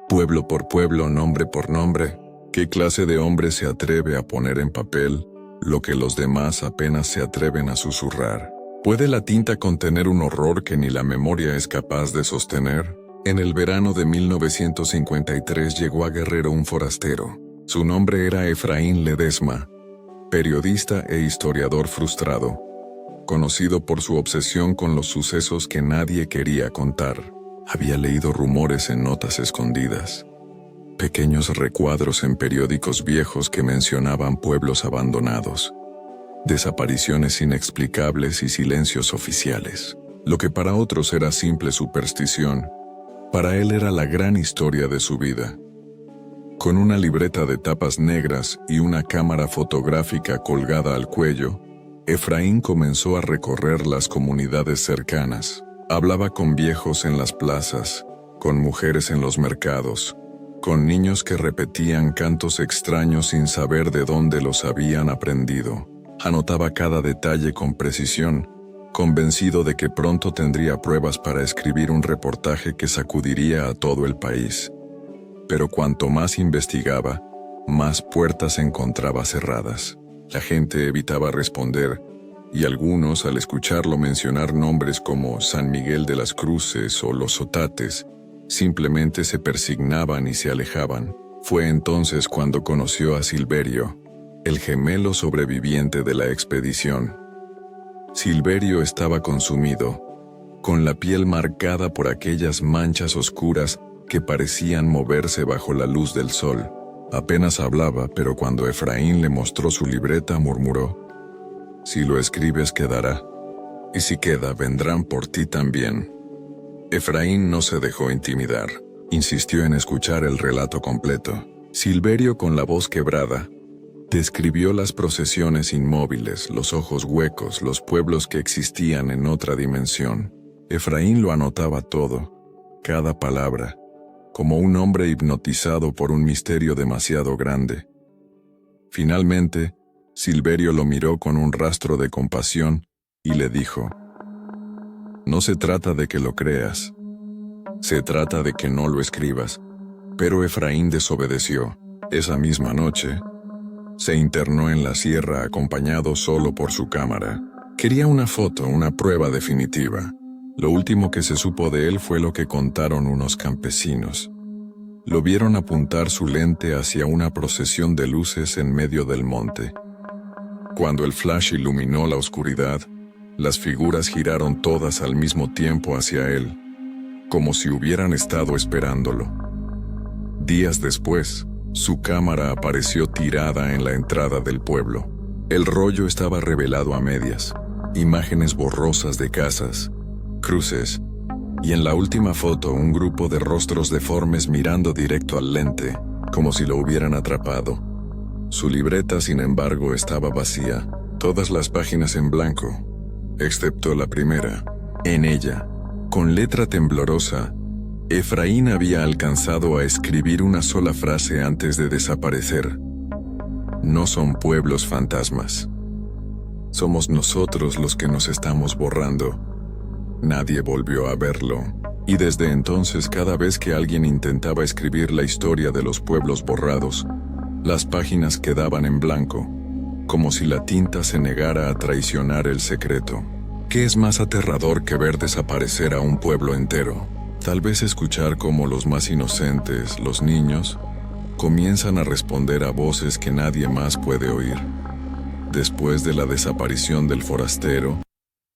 Pueblo por pueblo, nombre por nombre. ¿Qué clase de hombre se atreve a poner en papel lo que los demás apenas se atreven a susurrar? ¿Puede la tinta contener un horror que ni la memoria es capaz de sostener? En el verano de 1953 llegó a Guerrero un forastero. Su nombre era Efraín Ledesma, periodista e historiador frustrado, conocido por su obsesión con los sucesos que nadie quería contar. Había leído rumores en notas escondidas, pequeños recuadros en periódicos viejos que mencionaban pueblos abandonados, desapariciones inexplicables y silencios oficiales. Lo que para otros era simple superstición, para él era la gran historia de su vida. Con una libreta de tapas negras y una cámara fotográfica colgada al cuello, Efraín comenzó a recorrer las comunidades cercanas. Hablaba con viejos en las plazas, con mujeres en los mercados, con niños que repetían cantos extraños sin saber de dónde los habían aprendido. Anotaba cada detalle con precisión, convencido de que pronto tendría pruebas para escribir un reportaje que sacudiría a todo el país. Pero cuanto más investigaba, más puertas encontraba cerradas. La gente evitaba responder, y algunos, al escucharlo mencionar nombres como San Miguel de las Cruces o Los Otates, simplemente se persignaban y se alejaban. Fue entonces cuando conoció a Silverio, el gemelo sobreviviente de la expedición. Silverio estaba consumido, con la piel marcada por aquellas manchas oscuras que parecían moverse bajo la luz del sol. Apenas hablaba, pero cuando Efraín le mostró su libreta murmuró: «Si lo escribes quedará, y si queda vendrán por ti también». Efraín no se dejó intimidar, insistió en escuchar el relato completo. Silverio, con la voz quebrada, describió las procesiones inmóviles, los ojos huecos, los pueblos que existían en otra dimensión. Efraín lo anotaba todo, cada palabra, como un hombre hipnotizado por un misterio demasiado grande. Finalmente, Silverio lo miró con un rastro de compasión y le dijo: «No se trata de que lo creas, se trata de que no lo escribas». Pero Efraín desobedeció. Esa misma noche, se internó en la sierra acompañado solo por su cámara. Quería una foto, una prueba definitiva. Lo último que se supo de él fue lo que contaron unos campesinos. Lo vieron apuntar su lente hacia una procesión de luces en medio del monte. Cuando el flash iluminó la oscuridad, las figuras giraron todas al mismo tiempo hacia él, como si hubieran estado esperándolo. Días después, su cámara apareció tirada en la entrada del pueblo. El rollo estaba revelado a medias, imágenes borrosas de casas, cruces, y en la última foto un grupo de rostros deformes mirando directo al lente, como si lo hubieran atrapado. Su libreta, sin embargo, estaba vacía, todas las páginas en blanco, excepto la primera. En ella, con letra temblorosa, Efraín había alcanzado a escribir una sola frase antes de desaparecer: «No son pueblos fantasmas. Somos nosotros los que nos estamos borrando». Nadie volvió a verlo, y desde entonces cada vez que alguien intentaba escribir la historia de los pueblos borrados, las páginas quedaban en blanco, como si la tinta se negara a traicionar el secreto. ¿Qué es más aterrador que ver desaparecer a un pueblo entero? Tal vez escuchar cómo los más inocentes, los niños, comienzan a responder a voces que nadie más puede oír. Después de la desaparición del forastero,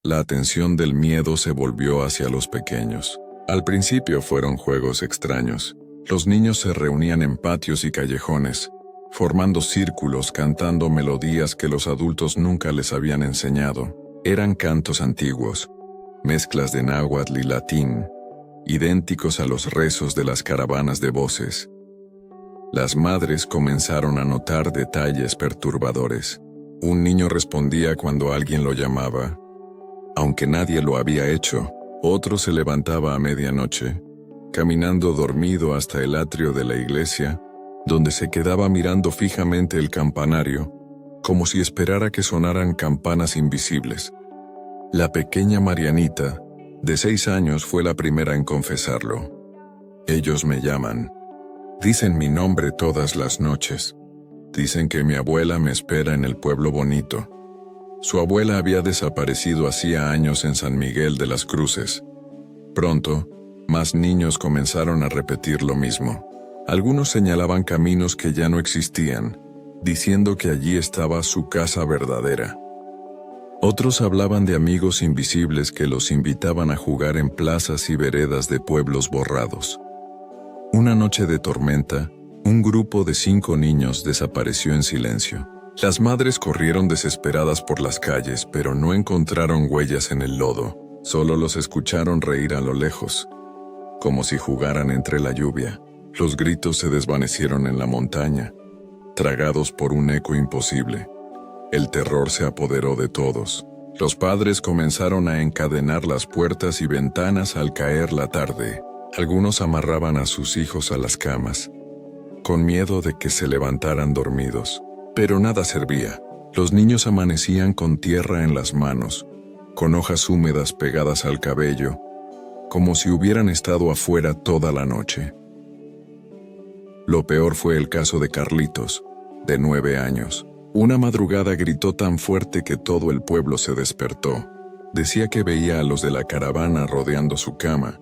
La atención del miedo se volvió hacia los pequeños. Al principio fueron juegos extraños. Los niños se reunían en patios y callejones, formando círculos cantando melodías que los adultos nunca les habían enseñado. Eran cantos antiguos, mezclas de náhuatl y latín, idénticos a los rezos de las caravanas de voces. Las madres comenzaron a notar detalles perturbadores. Un niño respondía cuando alguien lo llamaba, aunque nadie lo había hecho. Otro se levantaba a medianoche, caminando dormido hasta el atrio de la iglesia, donde se quedaba mirando fijamente el campanario, como si esperara que sonaran campanas invisibles. La pequeña Marianita, de 6 años, fue la primera en confesarlo. Ellos me llaman. Dicen mi nombre todas las noches. Dicen que mi abuela me espera en el pueblo bonito. Su abuela había desaparecido hacía años en San Miguel de las Cruces. Pronto, más niños comenzaron a repetir lo mismo. Algunos señalaban caminos que ya no existían, diciendo que allí estaba su casa verdadera. Otros hablaban de amigos invisibles que los invitaban a jugar en plazas y veredas de pueblos borrados. Una noche de tormenta, un grupo de 5 niños desapareció en silencio. Las madres corrieron desesperadas por las calles, pero no encontraron huellas en el lodo. Solo los escucharon reír a lo lejos, como si jugaran entre la lluvia. Los gritos se desvanecieron en la montaña, tragados por un eco imposible. El terror se apoderó de todos. Los padres comenzaron a encadenar las puertas y ventanas al caer la tarde. Algunos amarraban a sus hijos a las camas, con miedo de que se levantaran dormidos. Pero nada servía. Los niños amanecían con tierra en las manos, con hojas húmedas pegadas al cabello, como si hubieran estado afuera toda la noche. Lo peor fue el caso de Carlitos, de 9 años. Una madrugada gritó tan fuerte que todo el pueblo se despertó. Decía que veía a los de la caravana rodeando su cama.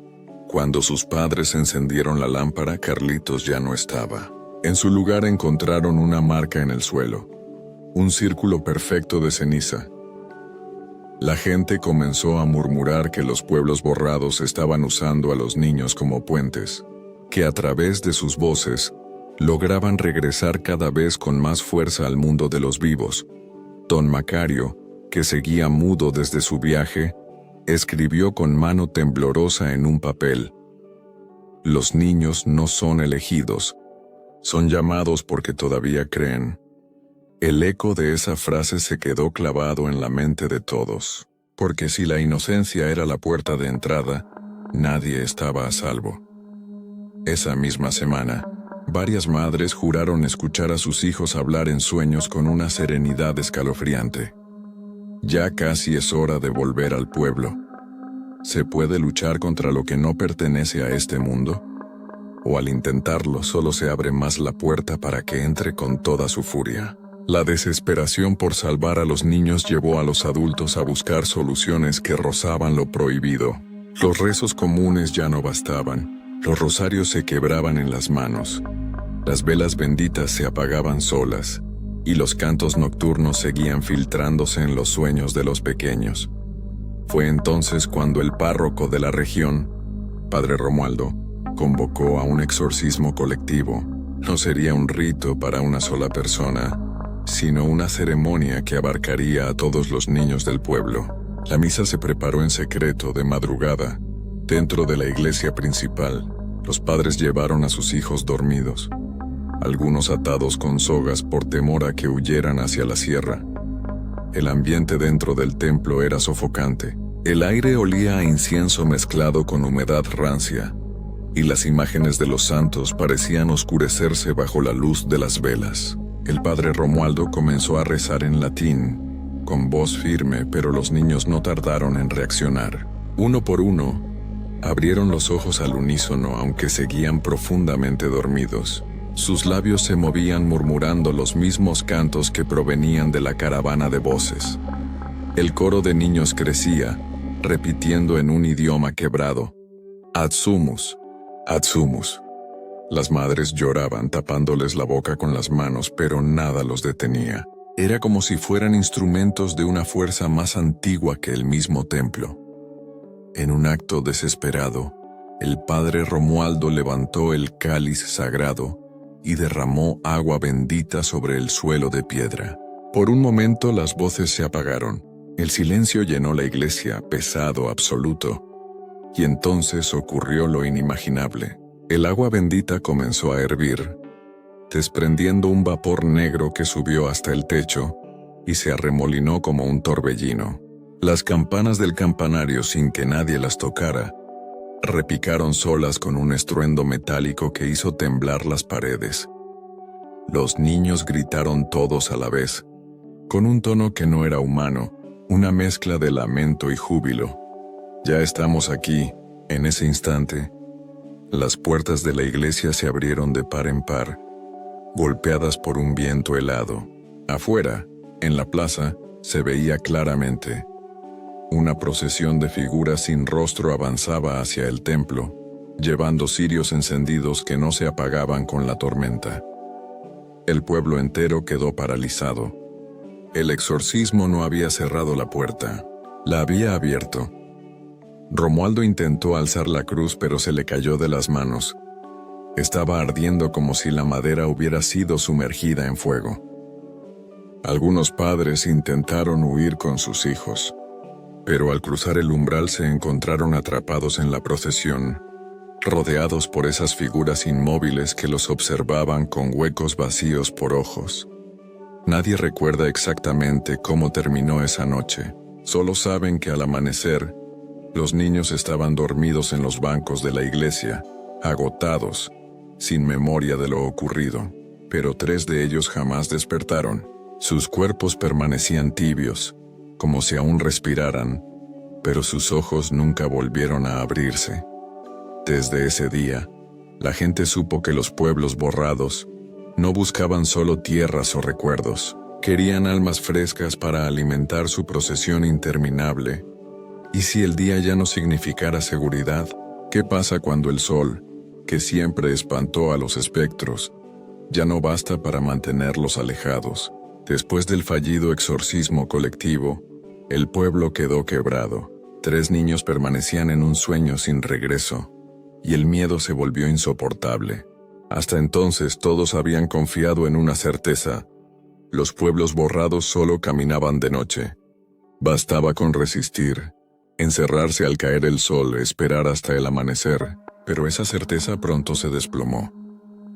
Cuando sus padres encendieron la lámpara, Carlitos ya no estaba. En su lugar encontraron una marca en el suelo, un círculo perfecto de ceniza. La gente comenzó a murmurar que los pueblos borrados estaban usando a los niños como puentes, que a través de sus voces lograban regresar cada vez con más fuerza al mundo de los vivos. Don Macario, que seguía mudo desde su viaje, escribió con mano temblorosa en un papel: «Los niños no son elegidos, son llamados porque todavía creen». El eco de esa frase se quedó clavado en la mente de todos, porque si la inocencia era la puerta de entrada, nadie estaba a salvo. Esa misma semana, varias madres juraron escuchar a sus hijos hablar en sueños con una serenidad escalofriante. Ya casi es hora de volver al pueblo. ¿Se puede luchar contra lo que no pertenece a este mundo? ¿O al intentarlo solo se abre más la puerta para que entre con toda su furia? La desesperación por salvar a los niños llevó a los adultos a buscar soluciones que rozaban lo prohibido. Los rezos comunes ya no bastaban. Los rosarios se quebraban en las manos. Las velas benditas se apagaban solas, y los cantos nocturnos seguían filtrándose en los sueños de los pequeños. Fue entonces cuando el párroco de la región, Padre Romualdo, convocó a un exorcismo colectivo. No sería un rito para una sola persona, sino una ceremonia que abarcaría a todos los niños del pueblo. La misa se preparó en secreto de madrugada, dentro de la iglesia principal. Los padres llevaron a sus hijos dormidos, algunos atados con sogas por temor a que huyeran hacia la sierra. El ambiente dentro del templo era sofocante. El aire olía a incienso mezclado con humedad rancia, y las imágenes de los santos parecían oscurecerse bajo la luz de las velas. El padre Romualdo comenzó a rezar en latín, con voz firme, pero los niños no tardaron en reaccionar. Uno por uno, abrieron los ojos al unísono, aunque seguían profundamente dormidos. Sus labios se movían murmurando los mismos cantos que provenían de la caravana de voces. El coro de niños crecía, repitiendo en un idioma quebrado: «Adsumus, Adsumus». Las madres lloraban tapándoles la boca con las manos, pero nada los detenía. Era como si fueran instrumentos de una fuerza más antigua que el mismo templo. En un acto desesperado, el padre Romualdo levantó el cáliz sagrado y derramó agua bendita sobre el suelo de piedra. Por un momento las voces se apagaron. El silencio llenó la iglesia, pesado, absoluto. Y entonces ocurrió lo inimaginable. El agua bendita comenzó a hervir, desprendiendo un vapor negro que subió hasta el techo y se arremolinó como un torbellino. Las campanas del campanario, sin que nadie las tocara, repicaron solas con un estruendo metálico que hizo temblar las paredes. Los niños gritaron todos a la vez, con un tono que no era humano, una mezcla de lamento y júbilo. Ya estamos aquí. En ese instante, las puertas de la iglesia se abrieron de par en par, golpeadas por un viento helado. Afuera, en la plaza, se veía claramente. Una procesión de figuras sin rostro avanzaba hacia el templo, llevando cirios encendidos que no se apagaban con la tormenta. El pueblo entero quedó paralizado. El exorcismo no había cerrado la puerta, la había abierto. Romualdo intentó alzar la cruz, pero se le cayó de las manos. Estaba ardiendo como si la madera hubiera sido sumergida en fuego. Algunos padres intentaron huir con sus hijos, pero al cruzar el umbral se encontraron atrapados en la procesión, rodeados por esas figuras inmóviles que los observaban con huecos vacíos por ojos. Nadie recuerda exactamente cómo terminó esa noche. Solo saben que al amanecer, los niños estaban dormidos en los bancos de la iglesia, agotados, sin memoria de lo ocurrido, pero 3 de ellos jamás despertaron. Sus cuerpos permanecían tibios, como si aún respiraran, pero sus ojos nunca volvieron a abrirse. Desde ese día, la gente supo que los pueblos borrados no buscaban solo tierras o recuerdos, querían almas frescas para alimentar su procesión interminable. ¿Y si el día ya no significara seguridad? ¿Qué pasa cuando el sol, que siempre espantó a los espectros, ya no basta para mantenerlos alejados? Después del fallido exorcismo colectivo, el pueblo quedó quebrado. 3 niños permanecían en un sueño sin regreso, y el miedo se volvió insoportable. Hasta entonces todos habían confiado en una certeza: los pueblos borrados solo caminaban de noche. Bastaba con resistir, encerrarse al caer el sol, esperar hasta el amanecer, pero esa certeza pronto se desplomó.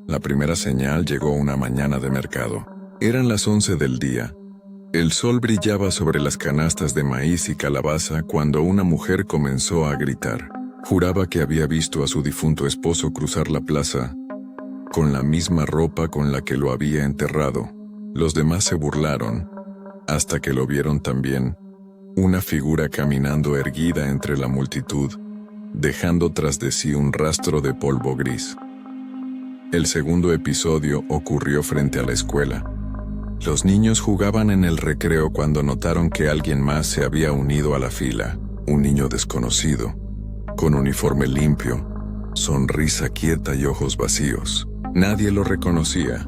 La primera señal llegó una mañana de mercado. Eran las 11 del día. El sol brillaba sobre las canastas de maíz y calabaza cuando una mujer comenzó a gritar. Juraba que había visto a su difunto esposo cruzar la plaza, con la misma ropa con la que lo había enterrado. Los demás se burlaron, hasta que lo vieron también. Una figura caminando erguida entre la multitud, dejando tras de sí un rastro de polvo gris. El segundo episodio ocurrió frente a la escuela. Los niños jugaban en el recreo cuando notaron que alguien más se había unido a la fila. Un niño desconocido, con uniforme limpio, sonrisa quieta y ojos vacíos. Nadie lo reconocía,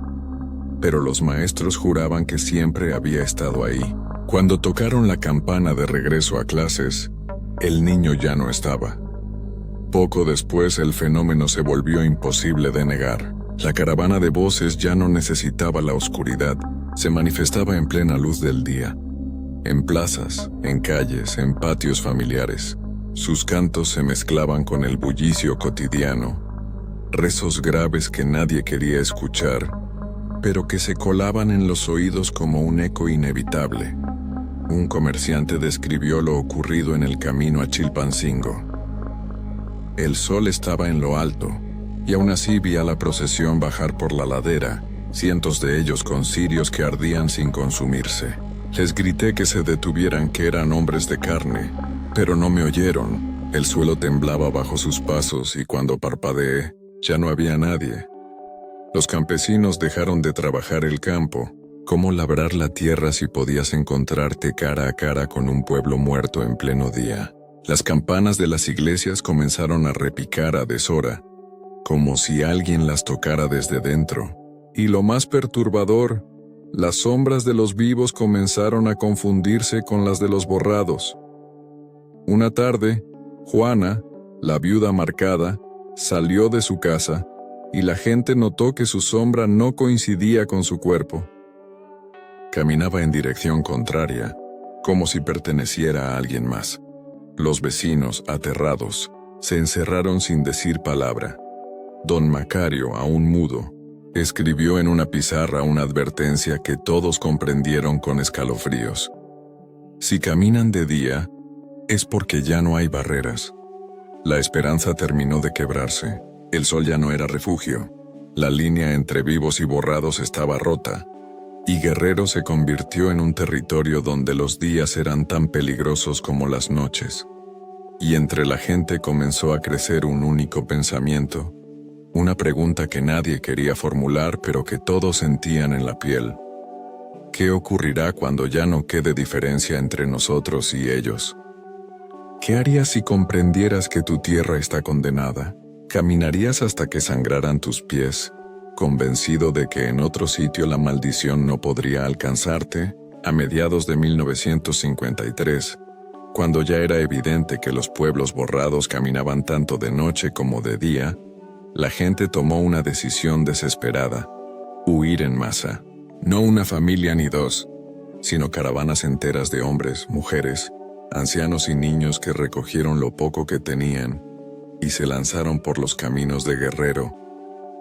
pero los maestros juraban que siempre había estado ahí. Cuando tocaron la campana de regreso a clases, el niño ya no estaba. Poco después el fenómeno se volvió imposible de negar. La caravana de voces ya no necesitaba la oscuridad, se manifestaba en plena luz del día. En plazas, en calles, en patios familiares. Sus cantos se mezclaban con el bullicio cotidiano, rezos graves que nadie quería escuchar, pero que se colaban en los oídos como un eco inevitable. Un comerciante describió lo ocurrido en el camino a Chilpancingo. El sol estaba en lo alto, y aún así vi a la procesión bajar por la ladera, cientos de ellos con cirios que ardían sin consumirse. Les grité que se detuvieran, que eran hombres de carne, pero no me oyeron. El suelo temblaba bajo sus pasos y cuando parpadeé, ya no había nadie. Los campesinos dejaron de trabajar el campo. ¿Cómo labrar la tierra si podías encontrarte cara a cara con un pueblo muerto en pleno día? Las campanas de las iglesias comenzaron a repicar a deshora, como si alguien las tocara desde dentro. Y lo más perturbador Las sombras de los vivos comenzaron a confundirse con las de los borrados. Una tarde, Juana, la viuda marcada, salió de su casa, y la gente notó que su sombra no coincidía con su cuerpo. Caminaba en dirección contraria, como si perteneciera a alguien más. Los vecinos, aterrados, se encerraron sin decir palabra. Don Macario, aún mudo, escribió en una pizarra una advertencia que todos comprendieron con escalofríos. Si caminan de día, es porque ya no hay barreras. La esperanza terminó de quebrarse. El sol ya no era refugio. La línea entre vivos y borrados estaba rota, y Guerrero se convirtió en un territorio donde los días eran tan peligrosos como las noches. Y entre la gente comenzó a crecer un único pensamiento, una pregunta que nadie quería formular pero que todos sentían en la piel. ¿Qué ocurrirá cuando ya no quede diferencia entre nosotros y ellos? ¿Qué harías si comprendieras que tu tierra está condenada? ¿Caminarías hasta que sangraran tus pies, convencido de que en otro sitio la maldición no podría alcanzarte? A mediados de 1953, cuando ya era evidente que los pueblos borrados caminaban tanto de noche como de día, la gente tomó una decisión desesperada: huir en masa. No una familia ni dos, sino caravanas enteras de hombres, mujeres, ancianos y niños que recogieron lo poco que tenían y se lanzaron por los caminos de Guerrero,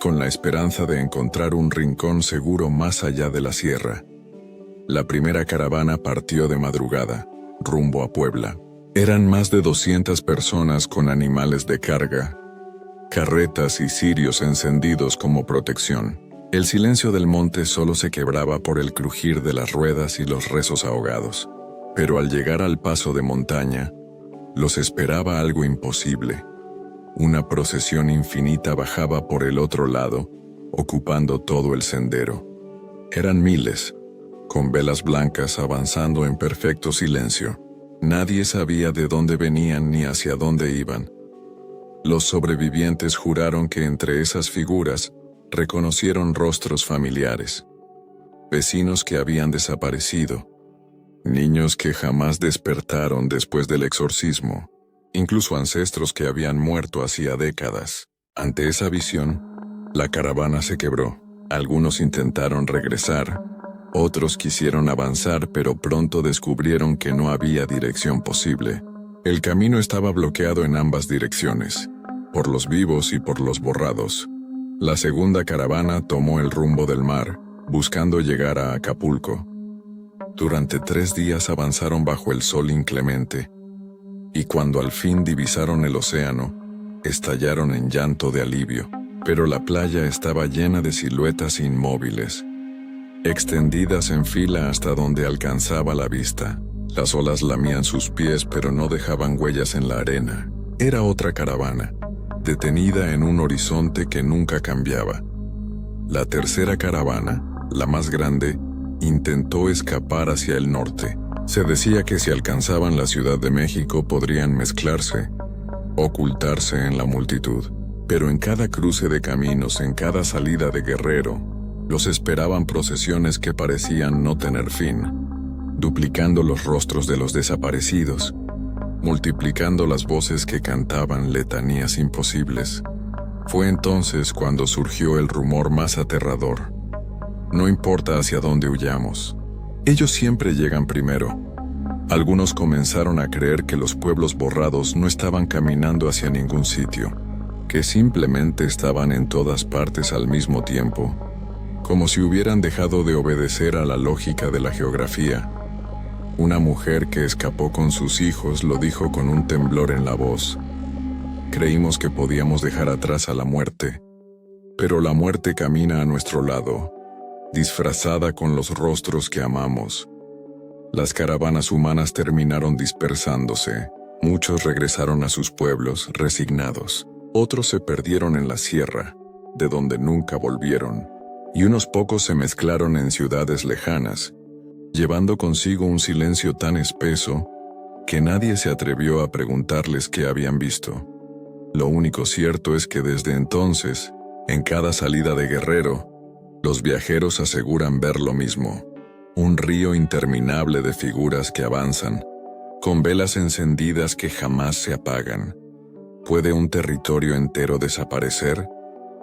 con la esperanza de encontrar un rincón seguro más allá de la sierra. La primera caravana partió de madrugada, rumbo a Puebla. Eran más de 200 personas con animales de carga, carretas y cirios encendidos como protección. El silencio del monte solo se quebraba por el crujir de las ruedas y los rezos ahogados. Pero al llegar al paso de montaña, los esperaba algo imposible. Una procesión infinita bajaba por el otro lado, ocupando todo el sendero. Eran miles, con velas blancas avanzando en perfecto silencio. Nadie sabía de dónde venían ni hacia dónde iban. Los sobrevivientes juraron que entre esas figuras reconocieron rostros familiares, vecinos que habían desaparecido, niños que jamás despertaron después del exorcismo, incluso ancestros que habían muerto hacía décadas. Ante esa visión, la caravana se quebró. Algunos intentaron regresar, otros quisieron avanzar, pero pronto descubrieron que no había dirección posible. El camino estaba bloqueado en ambas direcciones, por los vivos y por los borrados. La segunda caravana tomó el rumbo del mar, buscando llegar a Acapulco. Durante 3 días avanzaron bajo el sol inclemente, y cuando al fin divisaron el océano, estallaron en llanto de alivio. Pero la playa estaba llena de siluetas inmóviles, extendidas en fila hasta donde alcanzaba la vista. Las olas lamían sus pies pero no dejaban huellas en la arena. Era otra caravana, detenida en un horizonte que nunca cambiaba. La tercera caravana, la más grande, intentó escapar hacia el norte. Se decía que si alcanzaban la Ciudad de México podrían mezclarse, ocultarse en la multitud. Pero en cada cruce de caminos, en cada salida de Guerrero, los esperaban procesiones que parecían no tener fin, duplicando los rostros de los desaparecidos, multiplicando las voces que cantaban letanías imposibles. Fue entonces cuando surgió el rumor más aterrador: no importa hacia dónde huyamos, ellos siempre llegan primero. Algunos comenzaron a creer que los pueblos borrados no estaban caminando hacia ningún sitio, que simplemente estaban en todas partes al mismo tiempo, como si hubieran dejado de obedecer a la lógica de la geografía. Una mujer que escapó con sus hijos lo dijo con un temblor en la voz: creímos que podíamos dejar atrás a la muerte, pero la muerte camina a nuestro lado, disfrazada con los rostros que amamos. Las caravanas humanas terminaron dispersándose. Muchos regresaron a sus pueblos resignados. Otros se perdieron en la sierra, de donde nunca volvieron, y unos pocos se mezclaron en ciudades lejanas, llevando consigo un silencio tan espeso que nadie se atrevió a preguntarles qué habían visto. Lo único cierto es que desde entonces, en cada salida de Guerrero, Los viajeros aseguran ver lo mismo: un río interminable de figuras que avanzan, con velas encendidas que jamás se apagan. ¿Puede un territorio entero desaparecer,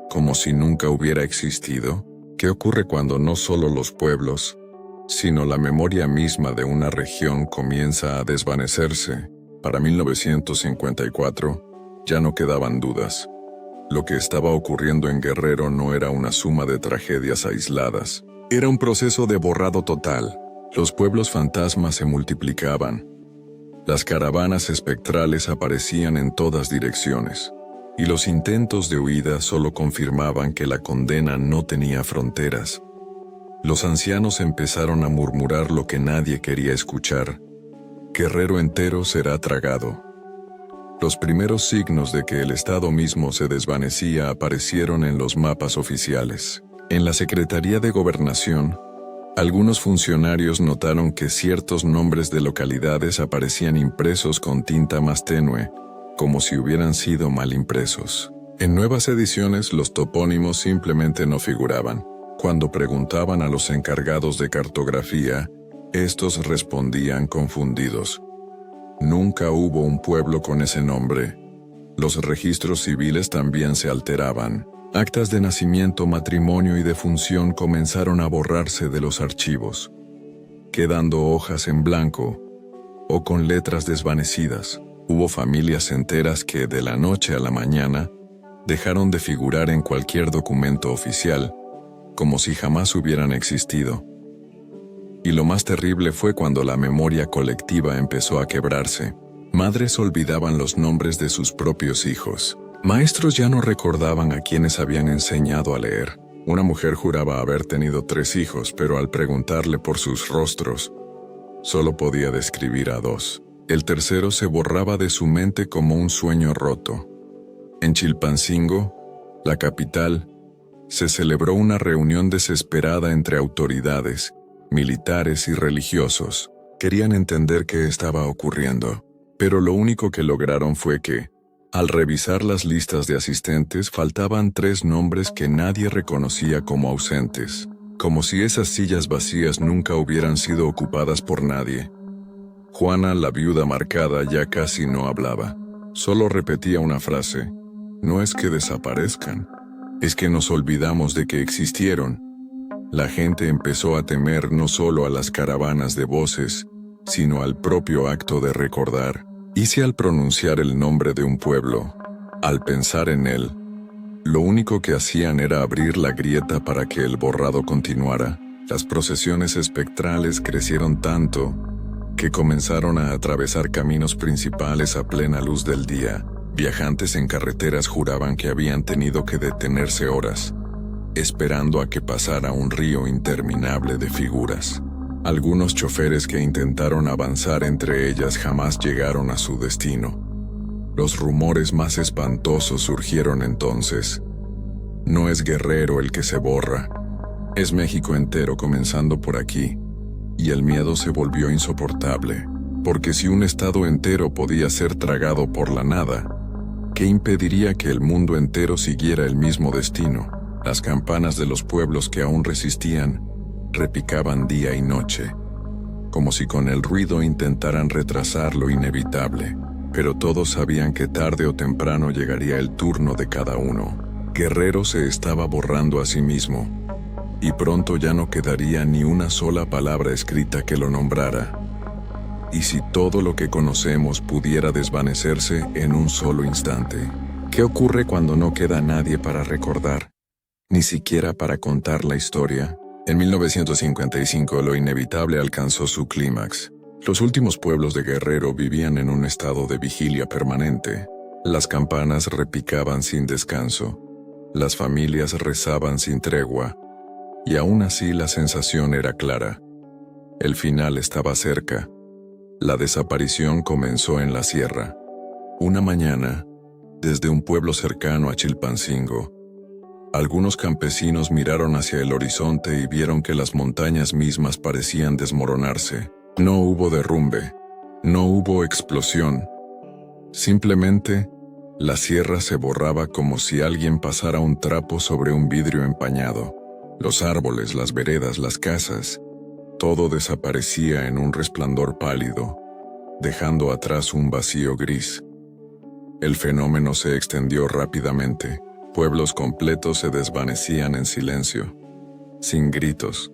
como si nunca hubiera existido? ¿Qué ocurre cuando no solo los pueblos, sino la memoria misma de una región comienza a desvanecerse? Para 1954, ya no quedaban dudas. Lo que estaba ocurriendo en Guerrero no era una suma de tragedias aisladas. Era un proceso de borrado total. Los pueblos fantasmas se multiplicaban. Las caravanas espectrales aparecían en todas direcciones. Y los intentos de huida solo confirmaban que la condena no tenía fronteras. Los ancianos empezaron a murmurar lo que nadie quería escuchar: Guerrero entero será tragado. Los primeros signos de que el Estado mismo se desvanecía aparecieron en los mapas oficiales. En la Secretaría de Gobernación, algunos funcionarios notaron que ciertos nombres de localidades aparecían impresos con tinta más tenue, como si hubieran sido mal impresos. En nuevas ediciones los topónimos simplemente no figuraban. Cuando preguntaban a los encargados de cartografía, estos respondían confundidos: nunca hubo un pueblo con ese nombre. Los registros civiles también se alteraban. Actas de nacimiento, matrimonio y defunción comenzaron a borrarse de los archivos, quedando hojas en blanco o con letras desvanecidas. Hubo familias enteras que, de la noche a la mañana, dejaron de figurar en cualquier documento oficial, como si jamás hubieran existido. Y lo más terrible fue cuando la memoria colectiva empezó a quebrarse. Madres olvidaban los nombres de sus propios hijos. Maestros ya no recordaban a quienes habían enseñado a leer. Una mujer juraba haber tenido 3 hijos, pero al preguntarle por sus rostros, solo podía describir a 2. El tercero se borraba de su mente como un sueño roto. En Chilpancingo, la capital, se celebró una reunión desesperada entre autoridades, militares y religiosos. Querían entender qué estaba ocurriendo, pero lo único que lograron fue que, al revisar las listas de asistentes, faltaban 3 nombres que nadie reconocía como ausentes, como si esas sillas vacías nunca hubieran sido ocupadas por nadie. Juana, la viuda marcada, ya casi no hablaba. Solo repetía una frase: no es que desaparezcan, es que nos olvidamos de que existieron. La gente empezó a temer no solo a las caravanas de voces, sino al propio acto de recordar. Y si al pronunciar el nombre de un pueblo, al pensar en él, lo único que hacían era abrir la grieta para que el borrado continuara, las procesiones espectrales crecieron tanto que comenzaron a atravesar caminos principales a plena luz del día. Viajantes en carreteras juraban que habían tenido que detenerse horas, esperando a que pasara un río interminable de figuras. Algunos choferes que intentaron avanzar entre ellas jamás llegaron a su destino. Los rumores más espantosos surgieron entonces. No es Guerrero el que se borra, es México entero comenzando por aquí. Y el miedo se volvió insoportable, porque si un estado entero podía ser tragado por la nada, ¿qué impediría que el mundo entero siguiera el mismo destino? Las campanas de los pueblos que aún resistían repicaban día y noche, como si con el ruido intentaran retrasar lo inevitable, pero todos sabían que tarde o temprano llegaría el turno de cada uno. Guerrero se estaba borrando a sí mismo, y pronto ya no quedaría ni una sola palabra escrita que lo nombrara. ¿Y si todo lo que conocemos pudiera desvanecerse en un solo instante? ¿Qué ocurre cuando no queda nadie para recordar, ni siquiera para contar la historia? En 1955 lo inevitable alcanzó su clímax. Los últimos pueblos de Guerrero vivían en un estado de vigilia permanente. Las campanas repicaban sin descanso, las familias rezaban sin tregua, y aún así la sensación era clara. El final estaba cerca. La desaparición comenzó en la sierra. Una mañana, desde un pueblo cercano a Chilpancingo, algunos campesinos miraron hacia el horizonte y vieron que las montañas mismas parecían desmoronarse. No hubo derrumbe, no hubo explosión. Simplemente, la sierra se borraba como si alguien pasara un trapo sobre un vidrio empañado. Los árboles, las veredas, las casas, todo desaparecía en un resplandor pálido, dejando atrás un vacío gris. El fenómeno se extendió rápidamente. Pueblos completos se desvanecían en silencio, sin gritos,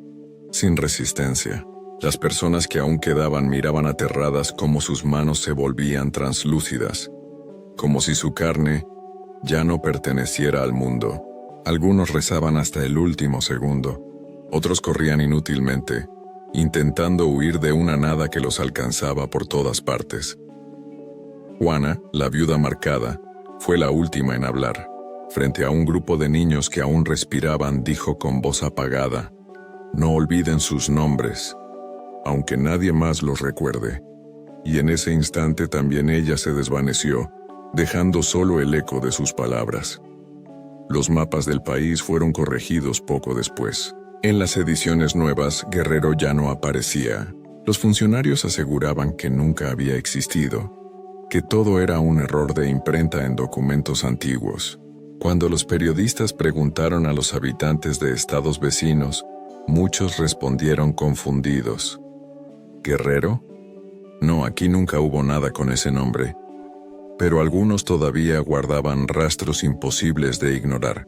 sin resistencia. Las personas que aún quedaban miraban aterradas cómo sus manos se volvían translúcidas, como si su carne ya no perteneciera al mundo. Algunos rezaban hasta el último segundo, otros corrían inútilmente, intentando huir de una nada que los alcanzaba por todas partes. Juana, la viuda marcada, fue la última en hablar. Frente a un grupo de niños que aún respiraban, dijo con voz apagada: «No olviden sus nombres, aunque nadie más los recuerde». Y en ese instante también ella se desvaneció, dejando solo el eco de sus palabras. Los mapas del país fueron corregidos poco después. En las ediciones nuevas, Guerrero ya no aparecía. Los funcionarios aseguraban que nunca había existido, que todo era un error de imprenta en documentos antiguos. Cuando los periodistas preguntaron a los habitantes de estados vecinos, muchos respondieron confundidos. ¿Guerrero? No, aquí nunca hubo nada con ese nombre. Pero algunos todavía guardaban rastros imposibles de ignorar.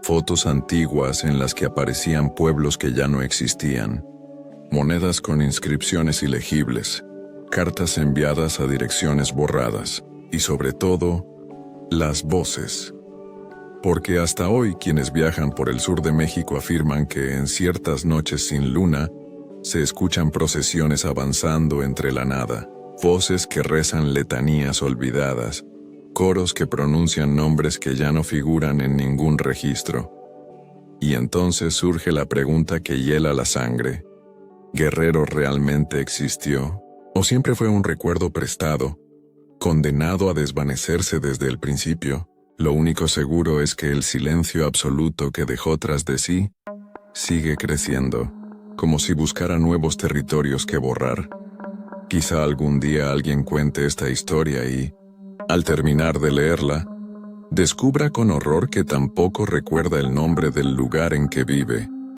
Fotos antiguas en las que aparecían pueblos que ya no existían, monedas con inscripciones ilegibles, cartas enviadas a direcciones borradas, y sobre todo, las voces. Porque hasta hoy quienes viajan por el sur de México afirman que en ciertas noches sin luna se escuchan procesiones avanzando entre la nada, voces que rezan letanías olvidadas, coros que pronuncian nombres que ya no figuran en ningún registro. Y entonces surge la pregunta que hiela la sangre: ¿Guerrero realmente existió? ¿O siempre fue un recuerdo prestado, condenado a desvanecerse desde el principio? Lo único seguro es que el silencio absoluto que dejó tras de sí sigue creciendo, como si buscara nuevos territorios que borrar. Quizá algún día alguien cuente esta historia y, al terminar de leerla, descubra con horror que tampoco recuerda el nombre del lugar en que vive.